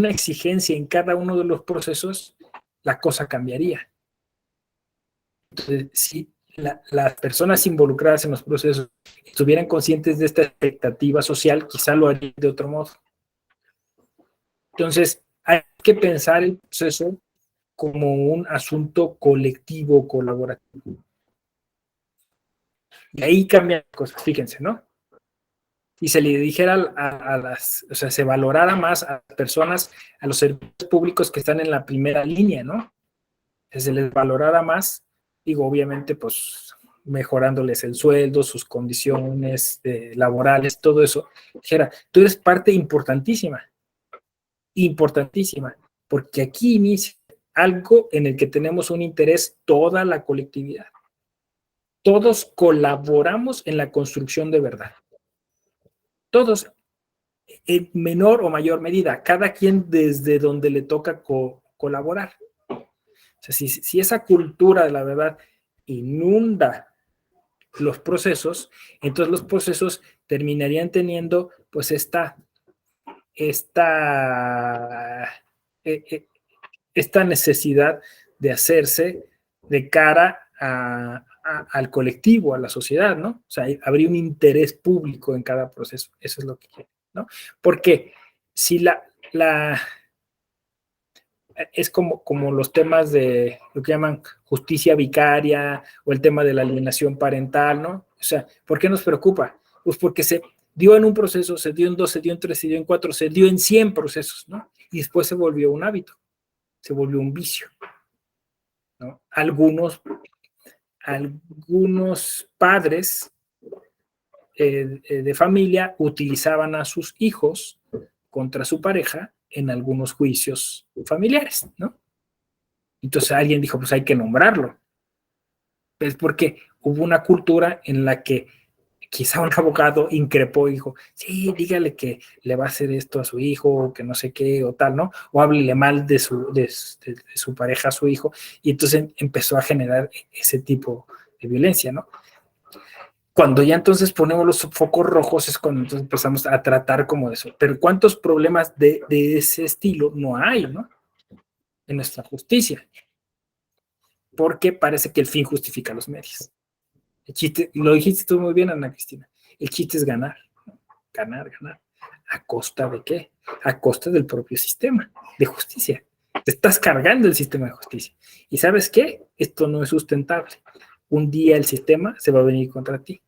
S1: exigencia en cada uno de los procesos, la cosa cambiaría. Entonces, si las personas involucradas en los procesos estuvieran conscientes de esta expectativa social, quizá lo harían de otro modo. Entonces, hay que pensar el proceso como un asunto colectivo, colaborativo. Y ahí cambian las cosas, fíjense, ¿no? Y se le dijera o sea, se valorara más a las personas, a los servicios públicos que están en la primera línea, ¿no? Se les valorara más, digo, obviamente, pues, mejorándoles el sueldo, sus condiciones laborales, todo eso. Dijera, tú eres parte importantísima, porque aquí inicia algo en el que tenemos un interés toda la colectividad. Todos colaboramos en la construcción de verdad. Todos, en menor o mayor medida, cada quien desde donde le toca colaborar. O sea, si esa cultura de la verdad inunda los procesos, entonces los procesos terminarían teniendo pues esta necesidad de hacerse de cara al colectivo, a la sociedad, ¿no? O sea, habría un interés público en cada proceso. Eso es lo que quiero, ¿no? Porque si es como los temas de lo que llaman justicia vicaria o el tema de la alienación parental, ¿no? O sea, ¿por qué nos preocupa? Pues porque se dio en un proceso, se dio en 2, se dio en 3, se dio en 4, se dio en 100 procesos, ¿no? Y después se volvió un hábito, se volvió un vicio, ¿no? Algunos padres de familia utilizaban a sus hijos contra su pareja en algunos juicios familiares, ¿no? Entonces alguien dijo, pues hay que nombrarlo. Es porque hubo una cultura en la que quizá un abogado increpó y dijo, sí, dígale que le va a hacer esto a su hijo, o que no sé qué, o tal, ¿no? O háblele mal de su pareja a su hijo, y entonces empezó a generar ese tipo de violencia, ¿no? Cuando ya entonces ponemos los focos rojos es cuando entonces empezamos a tratar como eso. Pero ¿cuántos problemas de ese estilo no hay, no? en nuestra justicia, porque parece que el fin justifica los medios. El chiste, lo dijiste tú muy bien, Ana Cristina, el chiste es ganar, ganar, ganar. ¿A costa de qué? A costa del propio sistema de justicia. Te estás cargando el sistema de justicia. ¿Y sabes qué? Esto no es sustentable. Un día el sistema se va a venir contra ti.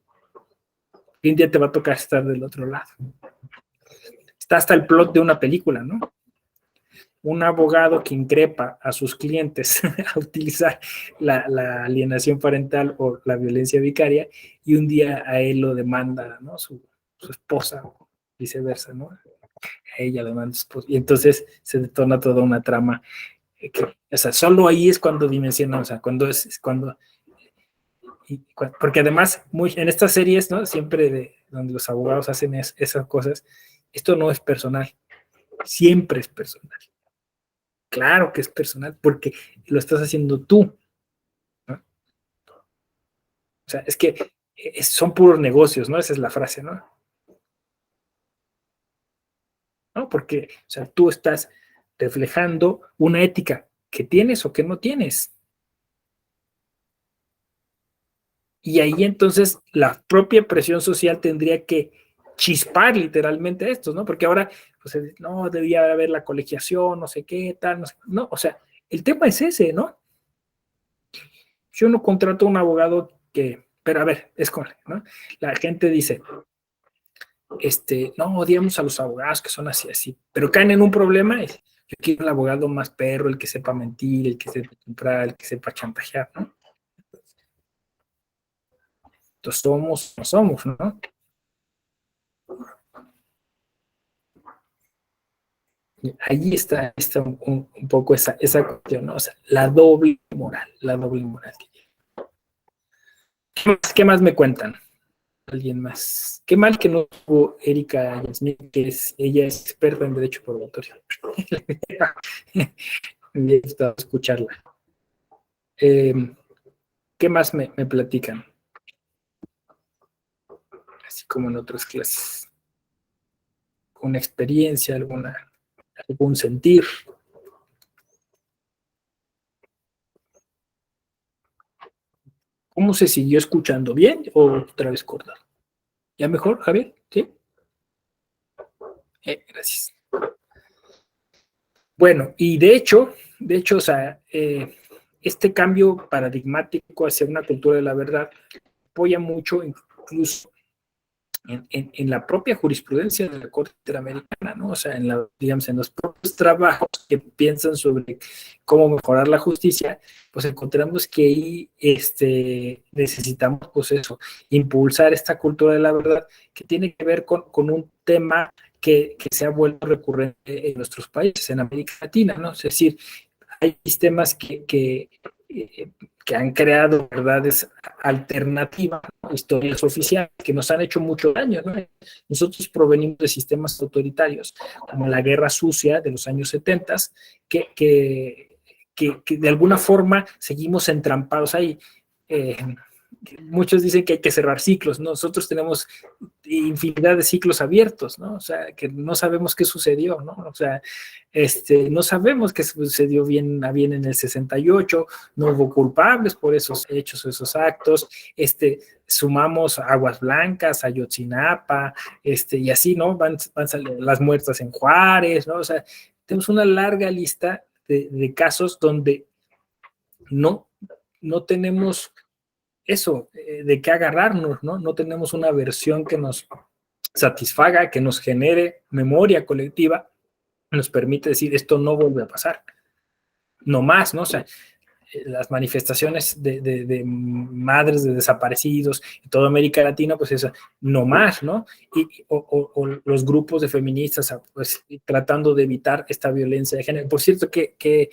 S1: Y un día te va a tocar estar del otro lado. Está hasta el plot de una película, ¿no? Un abogado que increpa a sus clientes a utilizar la alienación parental o la violencia vicaria, y un día a él lo demanda, ¿no? Su esposa, o viceversa, ¿no? A ella lo demanda su esposa. Y entonces se detona toda una trama. O sea, solo ahí es cuando dimensiona, o sea, porque además, en estas series, ¿no? Siempre donde los abogados hacen esas cosas, esto no es personal, siempre es personal. Claro que es personal, porque lo estás haciendo tú, ¿no? O sea, es que son puros negocios, ¿no? Esa es la frase, ¿no? ¿No? Porque, o sea, tú estás reflejando una ética que tienes o que no tienes. Y ahí entonces la propia presión social tendría que chispar literalmente esto, ¿no? Porque ahora, pues, no, debía haber la colegiación, no sé qué, tal, no sé. No, o sea, el tema es ese, ¿no? Yo no contrato a un abogado pero a ver, es como, ¿no? La gente dice, no odiamos a los abogados que son así, así, pero caen en un problema. Yo quiero el abogado más perro, el que sepa mentir, el que sepa comprar, el que sepa chantajear, ¿no? Entonces somos, no somos, ¿no? Ahí está un poco esa cuestión, ¿no? O sea, la doble moral, la doble moral. ¿Qué más me cuentan? Alguien más. Qué mal que no hubo Erika Yasmin, ella es experta en derecho probatorio. Me gusta escucharla. ¿Qué más me platican? Así como en otras clases. ¿Una experiencia, algún sentir? ¿Cómo se siguió escuchando? ¿Bien o otra vez cortado? ¿Ya mejor, Javier? ¿Sí? Gracias. Bueno, y de hecho, o sea, este cambio paradigmático hacia una cultura de la verdad apoya mucho incluso en la propia jurisprudencia de la Corte Interamericana, ¿no? O sea, digamos, en los propios trabajos que piensan sobre cómo mejorar la justicia, pues encontramos que ahí necesitamos, pues eso, impulsar esta cultura de la verdad que tiene que ver con un tema que se ha vuelto recurrente en nuestros países, en América Latina, ¿no? Es decir, hay sistemas que han creado verdades alternativas, historias oficiales, que nos han hecho mucho daño, ¿no? Nosotros provenimos de sistemas autoritarios, como la Guerra Sucia de los años 70, que de alguna forma seguimos entrampados ahí. Muchos dicen que hay que cerrar ciclos, ¿no? Nosotros tenemos infinidad de ciclos abiertos, ¿no? O sea, que no sabemos qué sucedió, ¿no? O sea, no sabemos qué sucedió bien en el 68, no hubo culpables por esos hechos, esos actos, sumamos Aguas Blancas, Ayotzinapa, y así, ¿no? Van las muertas en Juárez, ¿no? O sea, tenemos una larga lista de casos donde no tenemos eso, de qué agarrarnos, ¿no? No tenemos una versión que nos satisfaga, que nos genere memoria colectiva, nos permite decir, esto no vuelve a pasar, no más, ¿no? O sea, las manifestaciones de madres de desaparecidos en toda América Latina, pues eso, no más, ¿no? O los grupos de feministas, pues tratando de evitar esta violencia de género. Por cierto, que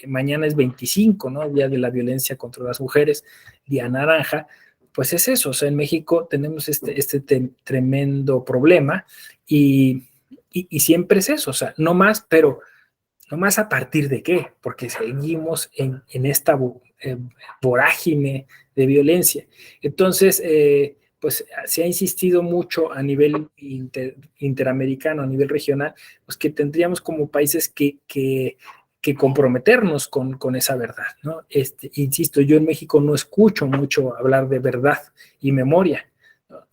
S1: mañana es 25, ¿no? Día de la violencia contra las mujeres, día naranja. Pues es eso, o sea, en México tenemos este tremendo problema y siempre es eso, o sea, no más, pero no más a partir de qué, porque seguimos en esta vorágine de violencia. Entonces, pues se ha insistido mucho a nivel interamericano, a nivel regional, pues que tendríamos como países que que comprometernos con esa verdad, ¿no? Insisto, yo en México no escucho mucho hablar de verdad y memoria, ¿no?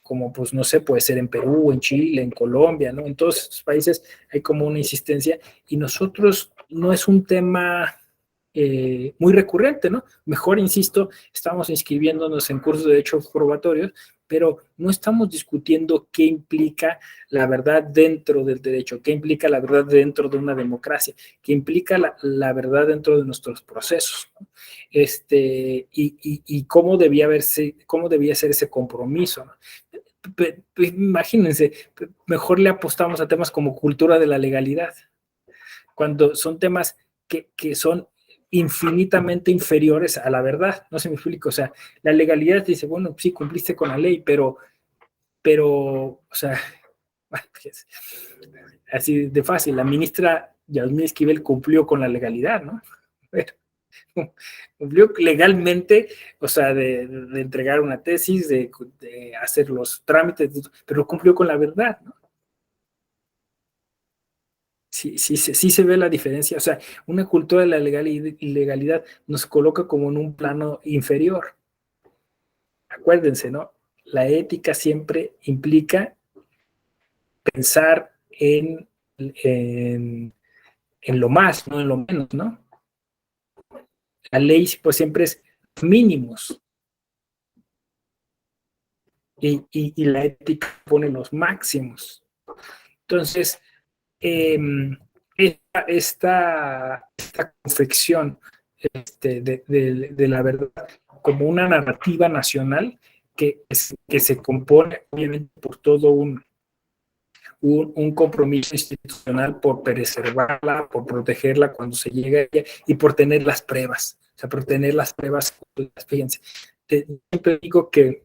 S1: Como pues no sé, puede ser en Perú, en Chile, en Colombia, ¿no? En todos estos países hay como una insistencia y nosotros no es un tema muy recurrente, ¿no? Mejor, insisto, estamos inscribiéndonos en cursos de derecho probatorios, pero no estamos discutiendo qué implica la verdad dentro del derecho, qué implica la verdad dentro de una democracia, qué implica la verdad dentro de nuestros procesos, ¿no? Y cómo cómo debía ser ese compromiso, ¿no? Imagínense, mejor le apostamos a temas como cultura de la legalidad, cuando son temas que son infinitamente inferiores a la verdad, no se me explico, o sea, la legalidad dice, bueno, sí, cumpliste con la ley, o sea, pues, así de fácil, la ministra Yasmín Esquivel cumplió con la legalidad, ¿no? Cumplió legalmente, o sea, de entregar una tesis, de hacer los trámites, pero cumplió con la verdad, ¿no? Sí se ve la diferencia, o sea, una cultura de la legalidad nos coloca como en un plano inferior. Acuérdense, ¿no? La ética siempre implica pensar en lo más, no en lo menos, ¿no? La ley pues siempre es mínimos y la ética pone los máximos. Entonces, eh, esta confección de la verdad como una narrativa nacional que se compone obviamente por todo un compromiso institucional por preservarla, por protegerla cuando se llega a ella y por tener las pruebas, o sea, por tener las pruebas. Fíjense, siempre digo que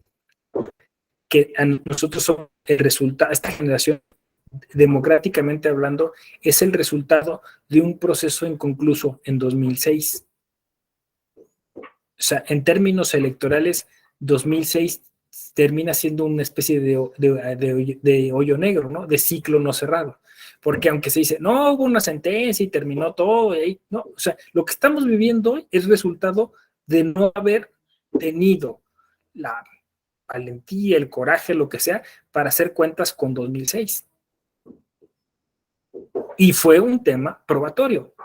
S1: a nosotros somos el resultado, esta generación democráticamente hablando, es el resultado de un proceso inconcluso en 2006. O sea, en términos electorales, 2006 termina siendo una especie de hoyo negro, ¿no? De ciclo no cerrado. Porque aunque se dice, no, hubo una sentencia y terminó todo, no, o sea, lo que estamos viviendo hoy es resultado de no haber tenido la valentía, el coraje, lo que sea, para hacer cuentas con 2006. Y fue un tema probatorio.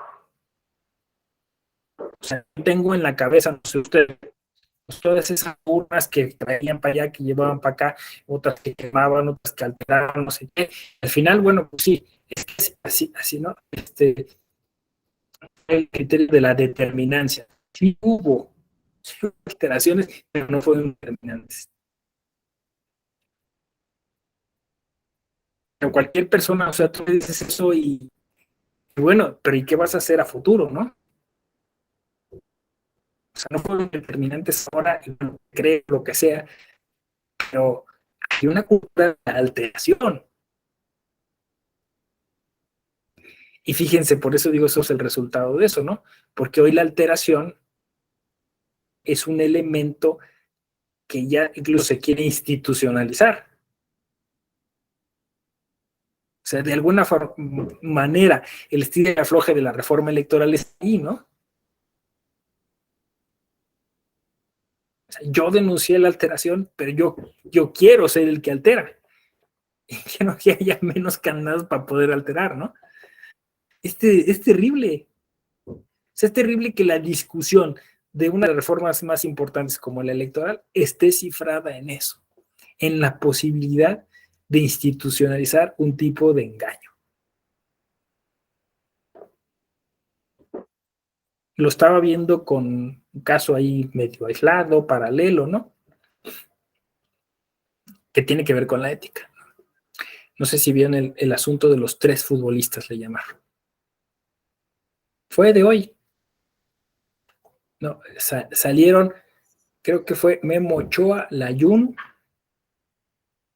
S1: O sea, tengo en la cabeza, no sé usted, todas esas urnas que traían para allá, que llevaban para acá, otras que quemaban, otras que alteraban, no sé qué. Al final, bueno, pues sí, es que así, ¿no? El criterio de la determinancia. Sí hubo alteraciones, pero no fueron determinantes. A cualquier persona, o sea, tú dices eso y bueno, pero ¿y qué vas a hacer a futuro, no? O sea, no fueron determinantes ahora, y bueno, creo lo que sea, pero hay una cultura de alteración. Y fíjense, por eso digo, eso es el resultado de eso, ¿no? Porque hoy la alteración es un elemento que ya incluso se quiere institucionalizar. O sea, de alguna manera, el estilo de afloje de la reforma electoral está ahí, ¿no? O sea, yo denuncié la alteración, pero yo quiero ser el que altera. Y quiero que haya menos candados para poder alterar, ¿no? Es terrible. O sea, es terrible que la discusión de una de las reformas más importantes como la electoral esté cifrada en eso, en la posibilidad de institucionalizar un tipo de engaño. Lo estaba viendo con un caso ahí medio aislado, paralelo, ¿no? Que tiene que ver con la ética. No sé si vieron el asunto de los 3 futbolistas, le llamaron. Fue de hoy. No, salieron, creo que fue Memo Ochoa, Layún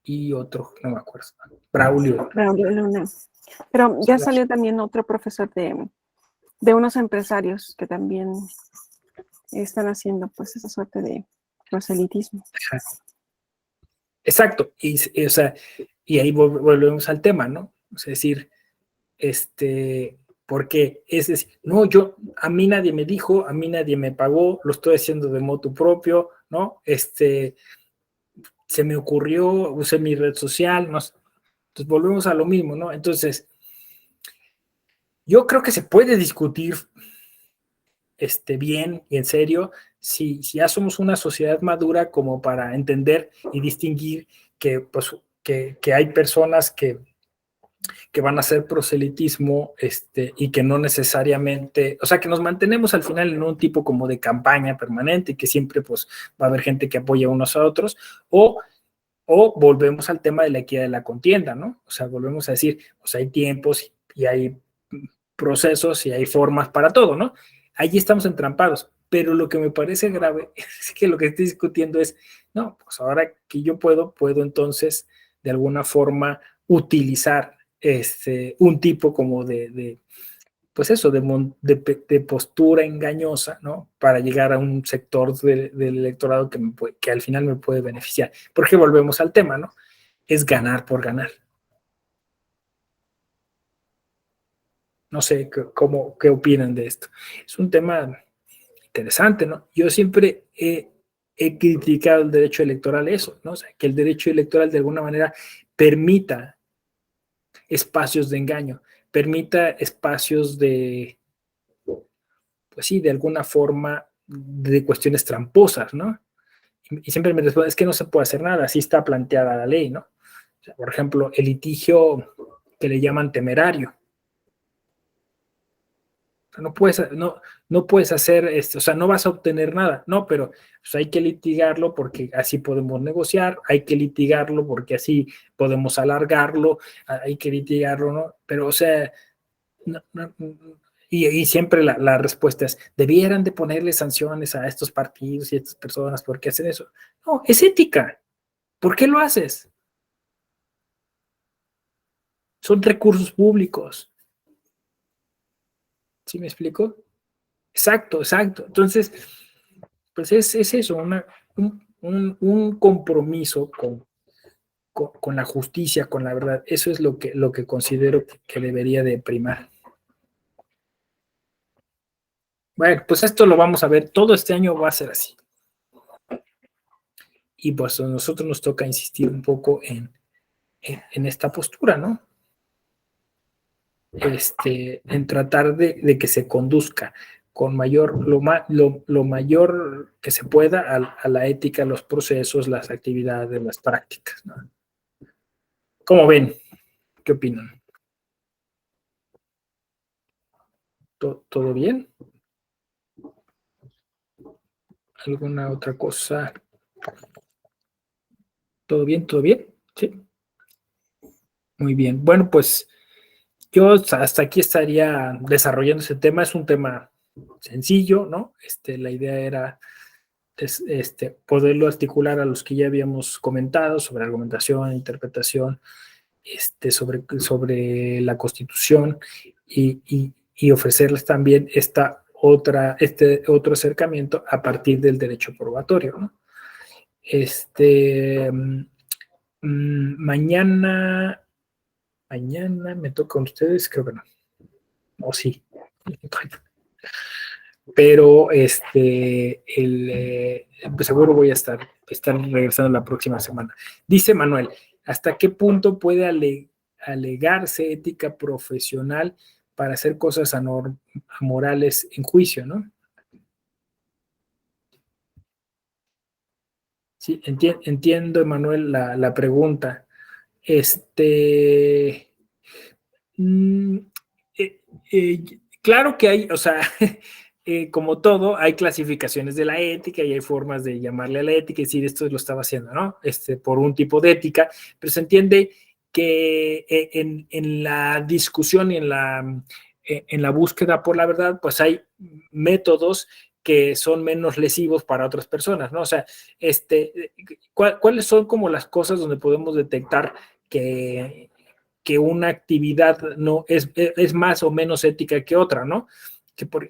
S1: y otro, no me acuerdo. Braulio.
S3: Braulio Luna. Pero ya salió también otro profesor de unos empresarios que también están haciendo pues esa suerte de proselitismo.
S1: Exacto, o sea, y ahí volvemos al tema, ¿no? Es decir, porque es decir, no, a mí nadie me dijo, a mí nadie me pagó, lo estoy haciendo de motu propio, ¿no? Se me ocurrió, usé mi red social, ¿no? Entonces volvemos a lo mismo, ¿no? Entonces, yo creo que se puede discutir bien y en serio si ya somos una sociedad madura como para entender y distinguir que, pues, que hay personas que van a hacer proselitismo y que no necesariamente, o sea, que nos mantenemos al final en un tipo como de campaña permanente y que siempre pues va a haber gente que apoya unos a otros, o volvemos al tema de la equidad de la contienda, ¿no? O sea, volvemos a decir, pues hay tiempos y hay procesos y hay formas para todo, ¿no? Allí estamos entrampados, pero lo que me parece grave es que lo que estoy discutiendo es, no, pues ahora que yo puedo entonces de alguna forma utilizar un tipo como pues eso, de postura engañosa, ¿no? Para llegar a un sector del electorado que al final me puede beneficiar. Porque volvemos al tema, ¿no? Es ganar por ganar. No sé qué opinan de esto. Es un tema interesante, ¿no? Yo siempre he criticado el derecho electoral eso, ¿no? O sea, que el derecho electoral de alguna manera permita espacios de engaño, permita espacios pues sí, de alguna forma de cuestiones tramposas, ¿no? Y siempre me responden, es que no se puede hacer nada, así está planteada la ley, ¿no? O sea, por ejemplo, el litigio que le llaman temerario. O sea, no puedes hacer esto, o sea, no vas a obtener nada, no, pero pues hay que litigarlo porque así podemos negociar, hay que litigarlo porque así podemos alargarlo, hay que litigarlo, ¿no? Pero, o sea, y siempre la respuesta es, debieran de ponerle sanciones a estos partidos y a estas personas porque hacen eso. No, es ética. ¿Por qué lo haces? Son recursos públicos. ¿Sí me explico? Exacto, exacto. Entonces, pues es eso, un compromiso con la justicia, con la verdad. Eso es lo que considero que debería de primar. Bueno, pues esto lo vamos a ver. Todo este año va a ser así. Y pues a nosotros nos toca insistir un poco en esta postura, ¿no? En tratar de que se conduzca con lo mayor que se pueda a la ética, los procesos, las actividades, las prácticas, ¿no? ¿Cómo ven? ¿Qué opinan? ¿Todo bien? ¿Alguna otra cosa? ¿Todo bien? ¿Todo bien? Sí. Muy bien. Bueno, pues yo hasta aquí estaría desarrollando ese tema. Es un tema sencillo, ¿no? La idea era poderlo articular a los que ya habíamos comentado sobre argumentación, interpretación, sobre la Constitución y ofrecerles también este otro acercamiento a partir del derecho probatorio, ¿no? Mañana me toca con ustedes, creo que no. O sí. Pero pues seguro voy a estar regresando la próxima semana. Dice Manuel, ¿hasta qué punto puede alegarse ética profesional para hacer cosas amorales en juicio, ¿no? Sí, entiendo, Manuel, la pregunta. Mm, eh, eh, claro que hay, o sea, como todo, hay clasificaciones de la ética y hay formas de llamarle a la ética y decir esto lo estaba haciendo, ¿no? Por un tipo de ética, pero se entiende que en la discusión y en la búsqueda por la verdad, pues hay métodos que son menos lesivos para otras personas, ¿no? O sea, ¿cuáles son como las cosas donde podemos detectar que una actividad no es más o menos ética que otra, ¿no?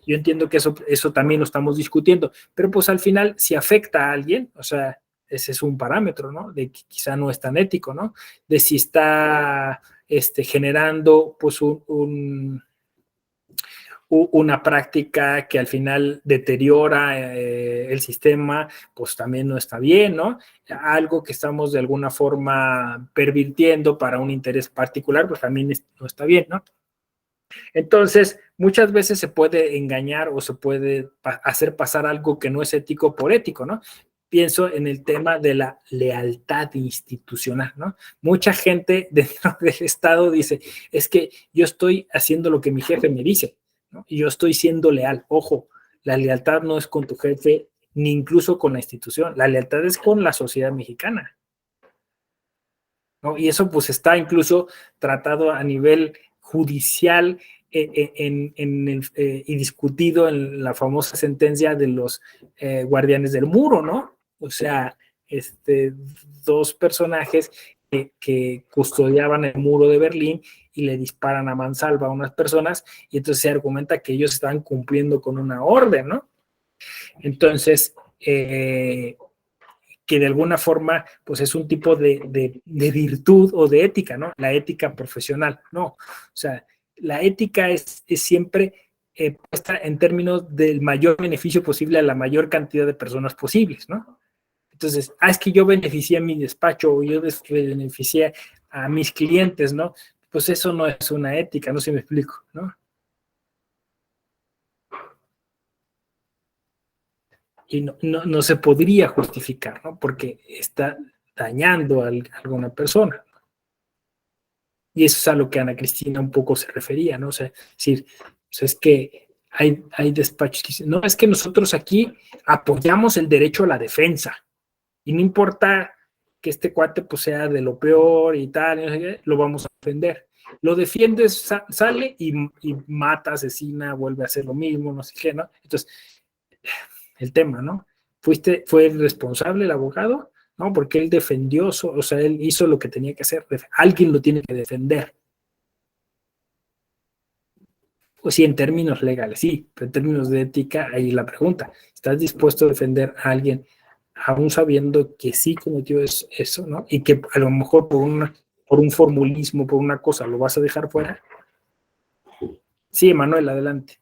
S1: Yo entiendo que eso también lo estamos discutiendo, pero pues al final, si afecta a alguien, o sea, ese es un parámetro, ¿no? De que quizá no es tan ético, ¿no? De si está generando, pues, una práctica que al final deteriora el sistema, pues también no está bien, ¿no? Algo que estamos de alguna forma pervirtiendo para un interés particular, pues también no está bien, ¿no? Entonces, muchas veces se puede engañar o se puede hacer pasar algo que no es ético por ético, ¿no? Pienso en el tema de la lealtad institucional, ¿no? Mucha gente dentro del Estado dice, es que yo estoy haciendo lo que mi jefe me dice, ¿no? Y yo estoy siendo leal. Ojo, la lealtad no es con tu jefe, ni incluso con la institución. La lealtad es con la sociedad mexicana, ¿no? Y eso pues está incluso tratado a nivel judicial y discutido en la famosa sentencia de los guardianes del muro, ¿no? O sea, dos personajes que custodiaban el muro de Berlín y le disparan a mansalva a unas personas y entonces se argumenta que ellos estaban cumpliendo con una orden, ¿no? Entonces, que de alguna forma pues es un tipo de virtud o de ética, ¿no? La ética profesional, no. O sea, la ética es siempre puesta en términos del mayor beneficio posible a la mayor cantidad de personas posibles, ¿no? Entonces, es que yo beneficié a mi despacho o yo beneficié a mis clientes, ¿no? Pues eso no es una ética, no sé si me explico, ¿no? Y no se podría justificar, ¿no? Porque está dañando a alguna persona. Y eso es a lo que Ana Cristina un poco se refería, ¿no? O sea, decir, pues es que hay despachos que dicen, no, es que nosotros aquí apoyamos el derecho a la defensa y no importa que este cuate pues sea de lo peor y tal, no sé qué, lo vamos a defender. Lo defiendes, sale y mata, asesina, vuelve a hacer lo mismo, no sé qué, ¿no? Entonces, el tema, ¿no? ¿Fue el responsable el abogado? No, porque él defendió, o sea, él hizo lo que tenía que hacer. Alguien lo tiene que defender. Pues sí, en términos legales, sí, pero en términos de ética, ahí la pregunta. ¿Estás dispuesto a defender a alguien aún sabiendo que sí cometió eso, ¿no? Y que a lo mejor por un formulismo, por una cosa, lo vas a dejar fuera? Sí, Manuel, adelante.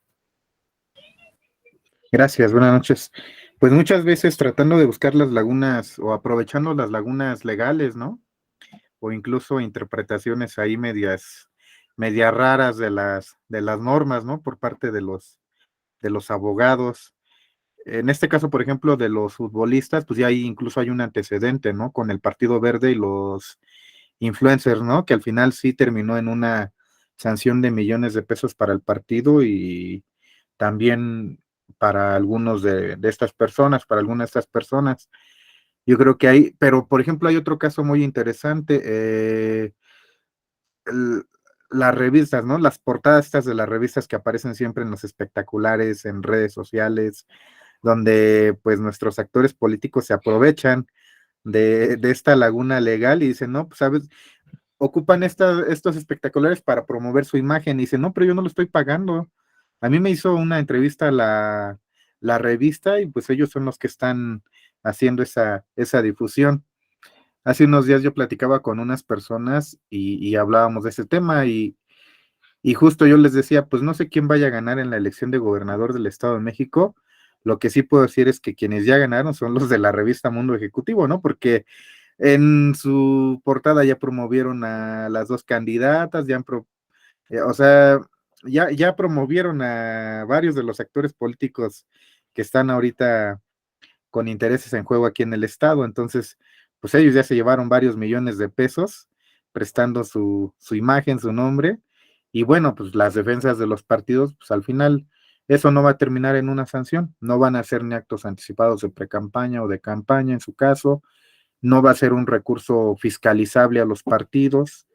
S4: Gracias, buenas noches. Pues muchas veces tratando de buscar las lagunas o aprovechando las lagunas legales, ¿no? O incluso interpretaciones ahí medias raras de las normas, ¿no? Por parte de los abogados. En este caso, por ejemplo, de los futbolistas, pues ya incluso hay un antecedente, ¿no? Con el Partido Verde y los influencers, ¿no? Que al final sí terminó en una sanción de millones de pesos para el partido y también para algunos de estas personas, para algunas de estas personas. Yo creo que hay, pero por ejemplo hay otro caso muy interesante, las revistas, ¿no? Las portadas estas de las revistas que aparecen siempre en los espectaculares, en redes sociales, donde pues nuestros actores políticos se aprovechan de esta laguna legal y dicen, no, pues sabes, ocupan estos espectaculares para promover su imagen y dicen, no, pero yo no lo estoy pagando. A mí me hizo una entrevista la revista y pues ellos son los que están haciendo esa difusión. Hace unos días yo platicaba con unas personas y hablábamos de ese tema y justo yo les decía, pues no sé quién vaya a ganar en la elección de gobernador del Estado de México. Lo que sí puedo decir es que quienes ya ganaron son los de la revista Mundo Ejecutivo, ¿no? Porque en su portada ya promovieron a las dos candidatas, o sea, ya promovieron a varios de los actores políticos que están ahorita con intereses en juego aquí en el estado. Entonces, pues ellos ya se llevaron varios millones de pesos prestando su imagen, su nombre. Y bueno, pues las defensas de los partidos, pues al final eso no va a terminar en una sanción. No van a ser ni actos anticipados de precampaña o de campaña en su caso. No va a ser un recurso fiscalizable a los partidos.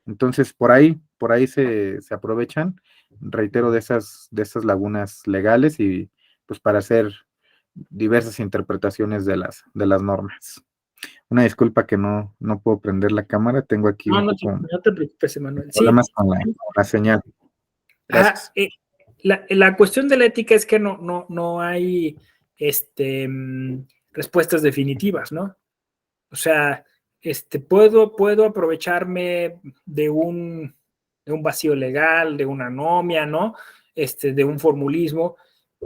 S4: Entonces, por ahí se aprovechan, reitero, de esas lagunas legales y pues para hacer diversas interpretaciones de las normas. Una disculpa que no puedo prender la cámara, tengo aquí un poco
S1: No te preocupes, Emanuel.
S4: problemas
S1: Sí.
S4: con la señal. Gracias.
S1: La cuestión de la ética es que no hay respuestas definitivas, ¿no? O sea, puedo aprovecharme de un vacío legal, de una anomia, ¿no? de un formulismo.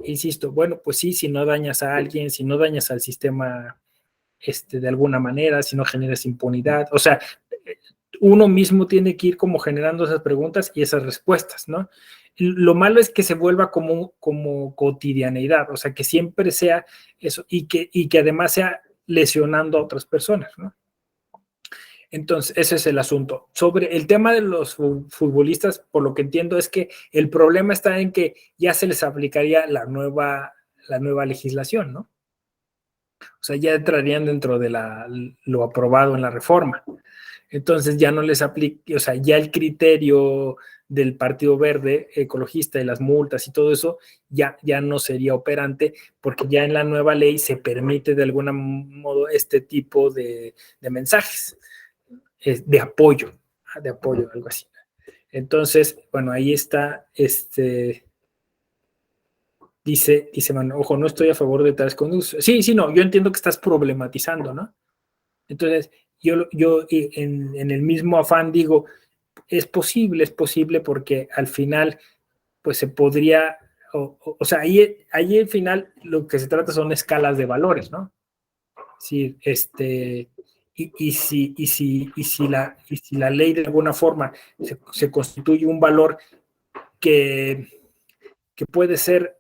S1: Insisto, bueno, pues sí, si no dañas a alguien, si no dañas al sistema de alguna manera, si no generas impunidad, o sea, uno mismo tiene que ir como generando esas preguntas y esas respuestas, ¿no? Lo malo es que se vuelva como cotidianeidad, o sea, que siempre sea eso y que además sea lesionando a otras personas, ¿no? Entonces, ese es el asunto. Sobre el tema de los futbolistas, por lo que entiendo, es que el problema está en que ya se les aplicaría la nueva legislación, ¿no? O sea, ya entrarían dentro de lo aprobado en la reforma. Entonces ya no les aplica, o sea, ya el criterio del Partido Verde ecologista y las multas y todo eso ya no sería operante, porque ya en la nueva ley se permite de algún modo este tipo de mensajes de apoyo, algo así. Entonces, bueno, ahí está, dice, bueno, ojo, no estoy a favor de tales conductas. Sí, no, yo entiendo que estás problematizando, ¿no? Entonces, yo en el mismo afán digo, es posible porque al final, pues se podría, o sea, ahí al final lo que se trata son escalas de valores, ¿no? Sí, y si la ley de alguna forma se constituye un valor que puede ser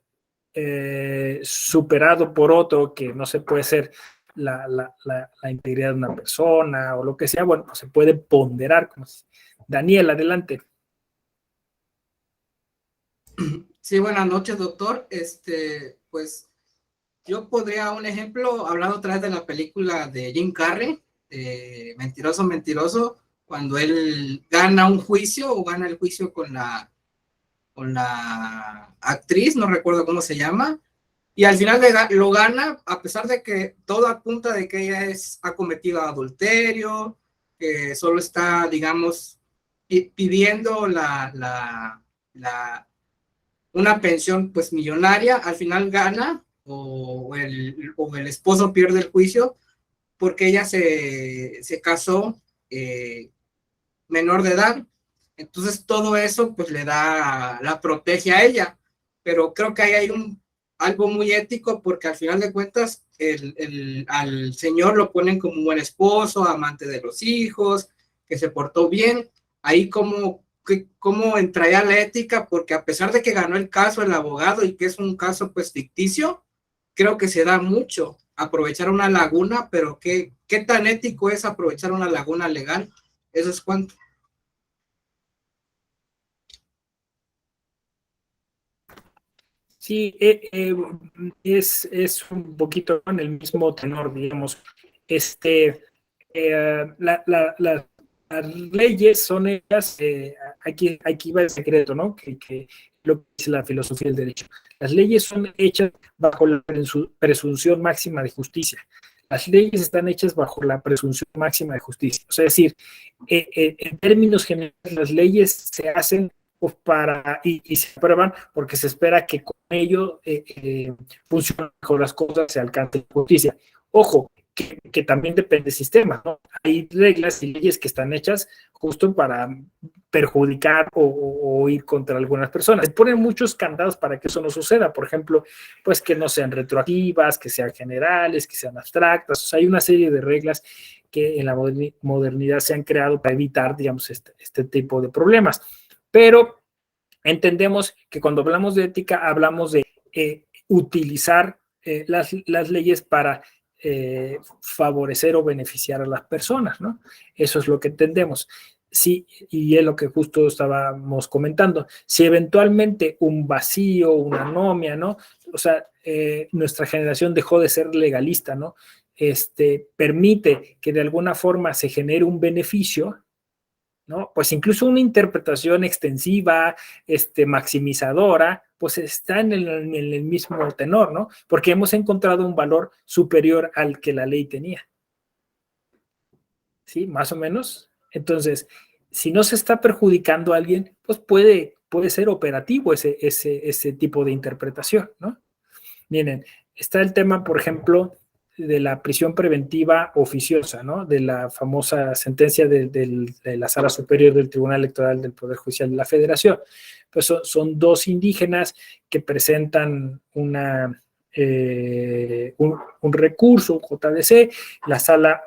S1: superado por otro, que no se puede ser la integridad de una persona o lo que sea, bueno, pues se puede ponderar. Daniel, adelante.
S5: Sí, buenas noches, doctor. Pues yo podría un ejemplo, hablando otra vez de la película de Jim Carrey, Mentiroso, Mentiroso, cuando él gana un juicio o gana el juicio con la actriz, no recuerdo cómo se llama, y al final lo gana, a pesar de que todo apunta de que ella ha cometido adulterio, que solo está, digamos, pidiendo una pensión pues millonaria, al final gana o el esposo pierde el juicio porque ella se casó menor de edad. Entonces todo eso pues la protege a ella, pero creo que ahí hay algo muy ético porque al final de cuentas al señor lo ponen como un buen esposo, amante de los hijos, que se portó bien. Ahí cómo entraría la ética, porque a pesar de que ganó el caso el abogado y que es un caso pues ficticio, creo que se da mucho aprovechar una laguna, pero ¿qué tan ético es aprovechar una laguna legal? Eso es cuanto.
S1: Sí, es un poquito en el mismo tenor, digamos. Las leyes son hechas, aquí va el secreto, ¿no? Que lo que dice la filosofía del derecho. Las leyes son hechas bajo la presunción máxima de justicia. Las leyes están hechas bajo la presunción máxima de justicia. O sea, es decir, en términos generales, las leyes se hacen pues y se aprueban porque se espera que con ello funcionen mejor las cosas, se alcance justicia. Ojo, que también depende del sistema, ¿no? Hay reglas y leyes que están hechas justo para perjudicar o ir contra algunas personas. Se ponen muchos candados para que eso no suceda, por ejemplo, pues que no sean retroactivas, que sean generales, que sean abstractas. O sea, hay una serie de reglas que en la modernidad se han creado para evitar, digamos, este tipo de problemas. Pero entendemos que cuando hablamos de ética, hablamos de utilizar las leyes para favorecer o beneficiar a las personas, ¿no? Eso es lo que entendemos. Sí, y es lo que justo estábamos comentando. Si eventualmente un vacío, una anomia, ¿no? O sea, nuestra generación dejó de ser legalista, ¿no? Permite que de alguna forma se genere un beneficio, ¿no? Pues incluso una interpretación extensiva, maximizadora, pues está en el mismo tenor, ¿no? Porque hemos encontrado un valor superior al que la ley tenía. ¿Sí? Más o menos. Entonces, si no se está perjudicando a alguien, pues puede ser operativo ese tipo de interpretación, ¿no? Miren, está el tema, por ejemplo, de la prisión preventiva oficiosa, ¿no? De la famosa sentencia de la Sala Superior del Tribunal Electoral del Poder Judicial de la Federación. Pues son dos indígenas que presentan un recurso, un JDC, la sala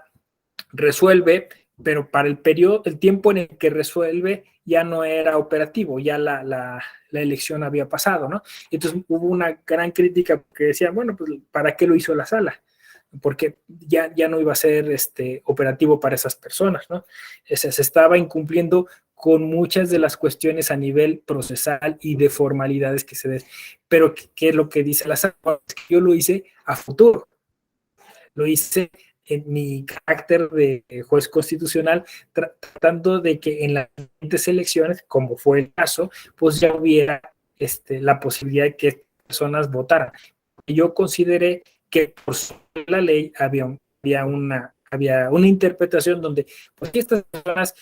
S1: resuelve, pero para el tiempo en el que resuelve ya no era operativo, ya la elección había pasado, ¿no? Entonces hubo una gran crítica que decía, bueno, pues ¿para qué lo hizo la sala? Porque ya no iba a ser operativo para esas personas, ¿no? Se estaba incumpliendo con muchas de las cuestiones a nivel procesal y de formalidades que se den. Pero, ¿qué es lo que dice la sala? Yo lo hice a futuro, lo hice en mi carácter de juez constitucional, tratando de que en las siguientes elecciones, como fue el caso, pues ya hubiera la posibilidad de que personas votaran. Yo consideré que por la ley había una interpretación donde pues estas personas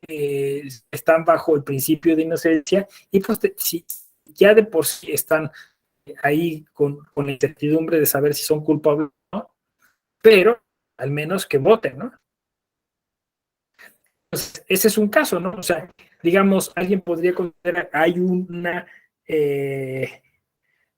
S1: están bajo el principio de inocencia y pues si ya de por sí están ahí con la incertidumbre de saber si son culpables o no, pero al menos que voten, ¿no? Entonces, ese es un caso, ¿no? O sea, digamos, alguien podría considerar hay una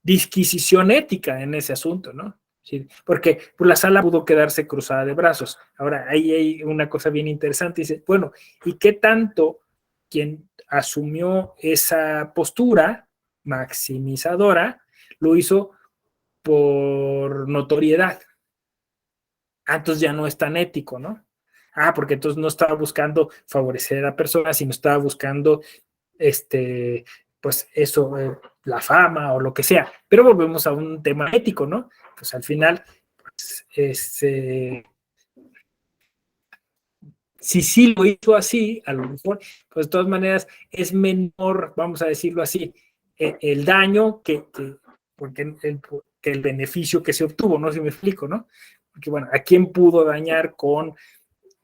S1: disquisición ética en ese asunto, ¿no? Sí, porque pues, la sala pudo quedarse cruzada de brazos. Ahora, ahí hay una cosa bien interesante. Dice, bueno, ¿y qué tanto quien asumió esa postura maximizadora lo hizo por notoriedad? Entonces ya no es tan ético, ¿no? Porque entonces no estaba buscando favorecer a personas, sino estaba buscando, pues eso, la fama o lo que sea. Pero volvemos a un tema ético, ¿no? Pues al final, pues, si sí lo hizo así, a lo mejor, pues de todas maneras es menor, vamos a decirlo así, el daño que el beneficio que se obtuvo, ¿no? Si me explico, ¿no? Porque bueno, ¿a quién pudo dañar con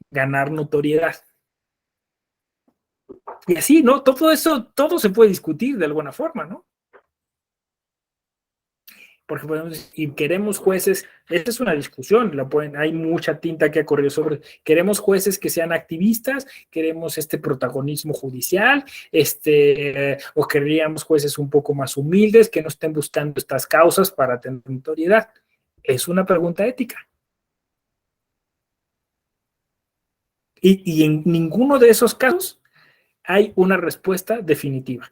S1: ganar notoriedad? Y así, ¿no? Todo eso, todo se puede discutir de alguna forma, ¿no? Porque podemos, y queremos jueces, esta es una discusión, hay mucha tinta que ha corrido sobre, queremos jueces que sean activistas, queremos protagonismo judicial, o querríamos jueces un poco más humildes, que no estén buscando estas causas para tener notoriedad. Es una pregunta ética. Y en ninguno de esos casos hay una respuesta definitiva.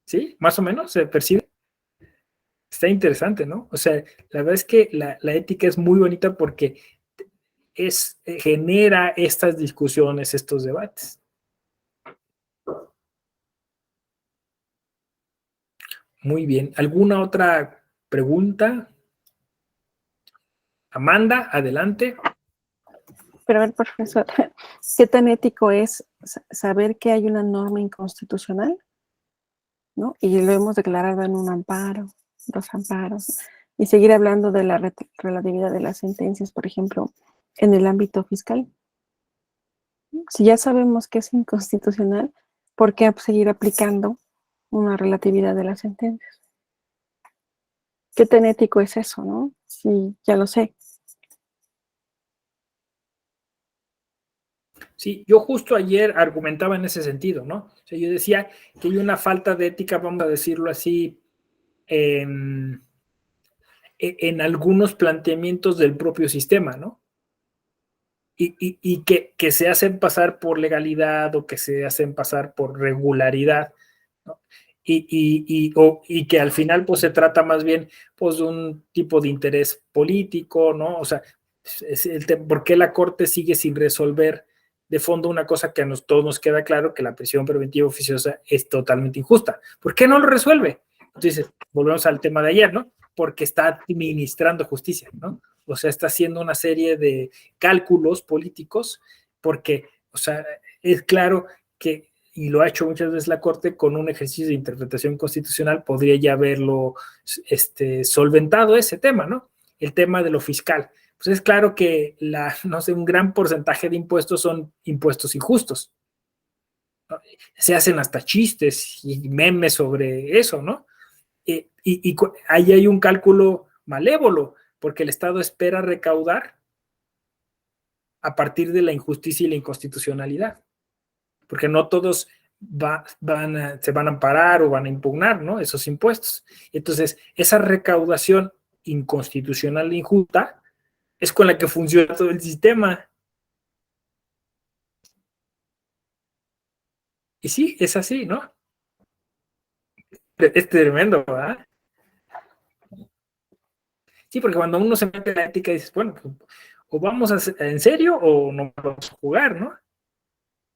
S1: ¿Sí? Más o menos se percibe. Está interesante, ¿no? O sea, la verdad es que la ética es muy bonita porque genera estas discusiones, estos debates. Muy bien. ¿Alguna otra pregunta? Amanda, adelante.
S3: Pero a ver, profesor, ¿qué tan ético es saber que hay una norma inconstitucional? ¿No? Y lo hemos declarado en un amparo, 2 amparos, y seguir hablando de la relatividad de las sentencias, por ejemplo, en el ámbito fiscal. Si ya sabemos que es inconstitucional, ¿por qué seguir aplicando una relatividad de las sentencias? ¿Qué tan ético es eso, no? Sí, ya lo sé.
S1: Sí, yo justo ayer argumentaba en ese sentido, ¿no? O sea, yo decía que hay una falta de ética, vamos a decirlo así, en algunos planteamientos del propio sistema, ¿no? Y que se hacen pasar por legalidad o que se hacen pasar por regularidad, ¿no? Y que al final pues se trata más bien pues de un tipo de interés político, ¿no? O sea, ¿por qué la Corte sigue sin resolver de fondo una cosa que a todos nos queda claro, que la prisión preventiva oficiosa es totalmente injusta? ¿Por qué no lo resuelve? Entonces, volvemos al tema de ayer, ¿no? Porque está administrando justicia, ¿no? O sea, está haciendo una serie de cálculos políticos porque, o sea, es claro que, y lo ha hecho muchas veces la Corte, con un ejercicio de interpretación constitucional podría ya haberlo solventado ese tema, ¿no? El tema de lo fiscal. Pues es claro que no sé, un gran porcentaje de impuestos son impuestos injustos, ¿no? Se hacen hasta chistes y memes sobre eso, ¿no? ahí hay un cálculo malévolo, porque el Estado espera recaudar a partir de la injusticia y la inconstitucionalidad, porque no todos se van a amparar o van a impugnar, ¿no?, esos impuestos. Entonces, esa recaudación inconstitucional e injusta es con la que funciona todo el sistema. Y sí, es así, ¿no? Es tremendo, ¿verdad? Sí, porque cuando uno se mete en la ética dices, bueno, pues, o vamos en serio o no vamos a jugar, ¿no?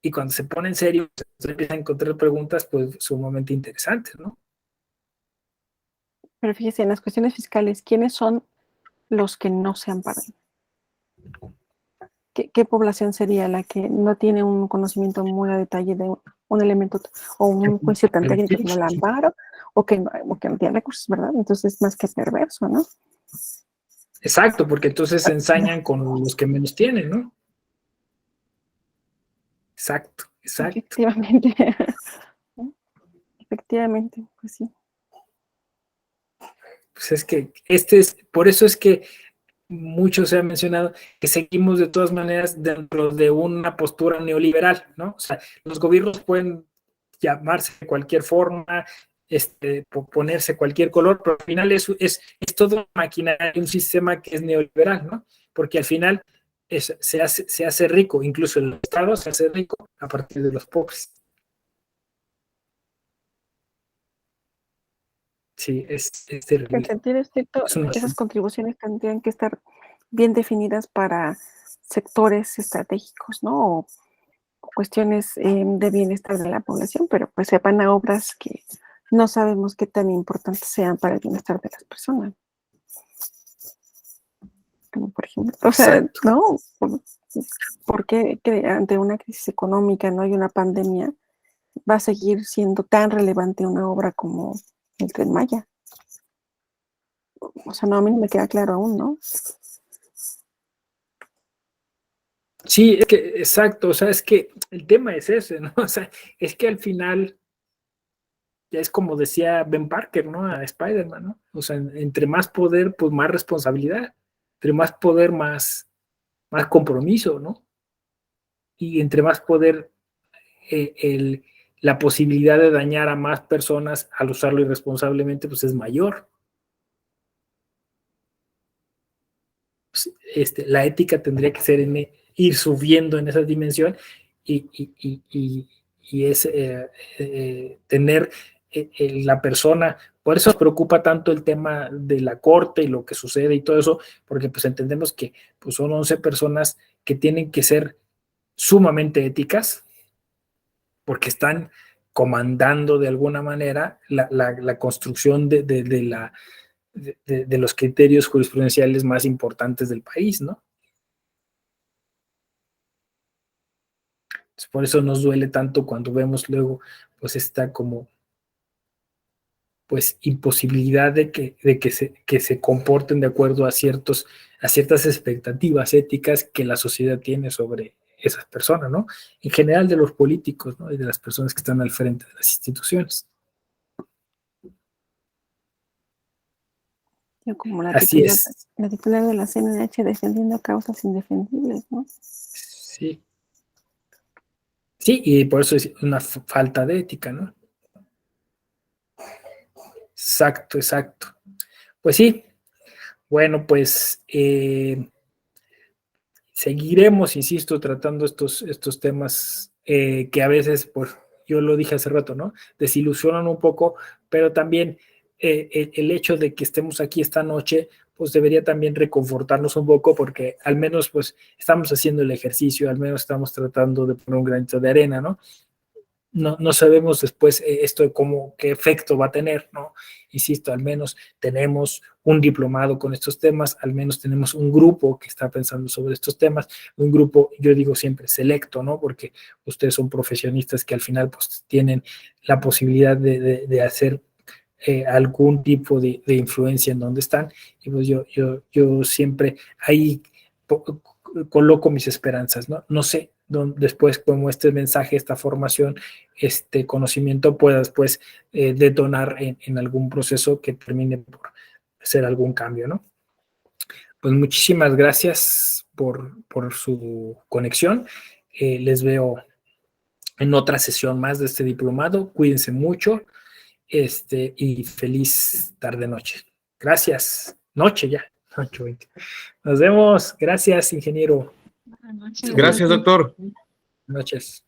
S1: Y cuando se pone en serio, se empiezan a encontrar preguntas pues sumamente interesantes, ¿no?
S3: Pero fíjese, en las cuestiones fiscales, ¿quiénes son los que no se amparan? ¿Qué población sería la que no tiene un conocimiento muy a detalle de un elemento o un juicio tan técnico como el amparo, o que no tiene recursos, ¿verdad? Entonces es más que perverso, ¿no?
S1: Exacto, porque entonces se ensañan con los que menos tienen, ¿no? Exacto.
S3: Efectivamente. Efectivamente, pues sí.
S1: Pues es que por eso es que mucho se ha mencionado que seguimos de todas maneras dentro de una postura neoliberal, ¿no? O sea, los gobiernos pueden llamarse de cualquier forma, ponerse cualquier color, pero al final es todo una maquinaria, un sistema que es neoliberal, ¿no? Porque al final se hace rico, incluso el Estado se hace rico a partir de los pobres. Sí, es terrible.
S3: En sentido estricto, esas contribuciones tendrían que estar bien definidas para sectores estratégicos, ¿no? O cuestiones de bienestar de la población, pero pues se van a obras que no sabemos qué tan importantes sean para el bienestar de las personas. Como por ejemplo, o sea, exacto, ¿no? ¿Por qué ante una crisis económica, no hay una pandemia, va a seguir siendo tan relevante una obra como el Tren Maya? O sea, no, a mí no me queda claro aún, ¿no?
S1: Sí, es que, exacto, o sea, es que el tema es ese, ¿no? O sea, es que al final, ya es como decía Ben Parker, ¿no? A Spider-Man, ¿no? O sea, entre más poder, pues más responsabilidad. Entre más poder, más compromiso, ¿no? Y entre más poder, la posibilidad de dañar a más personas al usarlo irresponsablemente, pues es mayor. La ética tendría que ser ir subiendo en esa dimensión y es tener la persona, por eso nos preocupa tanto el tema de la corte y lo que sucede y todo eso, porque pues entendemos que pues, son 11 personas que tienen que ser sumamente éticas, porque están comandando de alguna manera la construcción de los criterios jurisprudenciales más importantes del país, ¿no? Por eso nos duele tanto cuando vemos luego, pues, esta como, pues, imposibilidad de que se comporten de acuerdo a ciertas expectativas éticas que la sociedad tiene sobre esas personas, ¿no? En general de los políticos, ¿no? Y de las personas que están al frente de las instituciones.
S3: Como la
S1: Así
S3: titular,
S1: es.
S3: la titular de la CNH defendiendo causas indefendibles, ¿no?
S1: Sí. Sí, y por eso es una falta de ética, ¿no? Exacto, exacto. Pues sí, bueno, pues seguiremos, insisto, tratando estos temas que a veces, pues, yo lo dije hace rato, ¿no? Desilusionan un poco, pero también el hecho de que estemos aquí esta noche, pues debería también reconfortarnos un poco, porque al menos, pues, estamos haciendo el ejercicio, al menos estamos tratando de poner un granito de arena, ¿no? No sabemos después esto de qué efecto va a tener, ¿no? Insisto, al menos tenemos un diplomado con estos temas, al menos tenemos un grupo que está pensando sobre estos temas, un grupo, yo digo siempre, selecto, ¿no? Porque ustedes son profesionistas que al final pues tienen la posibilidad de hacer algún tipo de influencia en donde están, y pues yo siempre ahí coloco mis esperanzas, ¿no? No sé, después como este mensaje, esta formación, este conocimiento pueda después detonar en algún proceso que termine por hacer algún cambio, ¿no? Pues muchísimas gracias por su conexión. Les veo en otra sesión más de este diplomado. Cuídense mucho y feliz tarde-noche. Gracias. Noche ya. 8:20. Nos vemos. Gracias, ingeniero.
S6: Gracias, doctor.
S1: Buenas noches.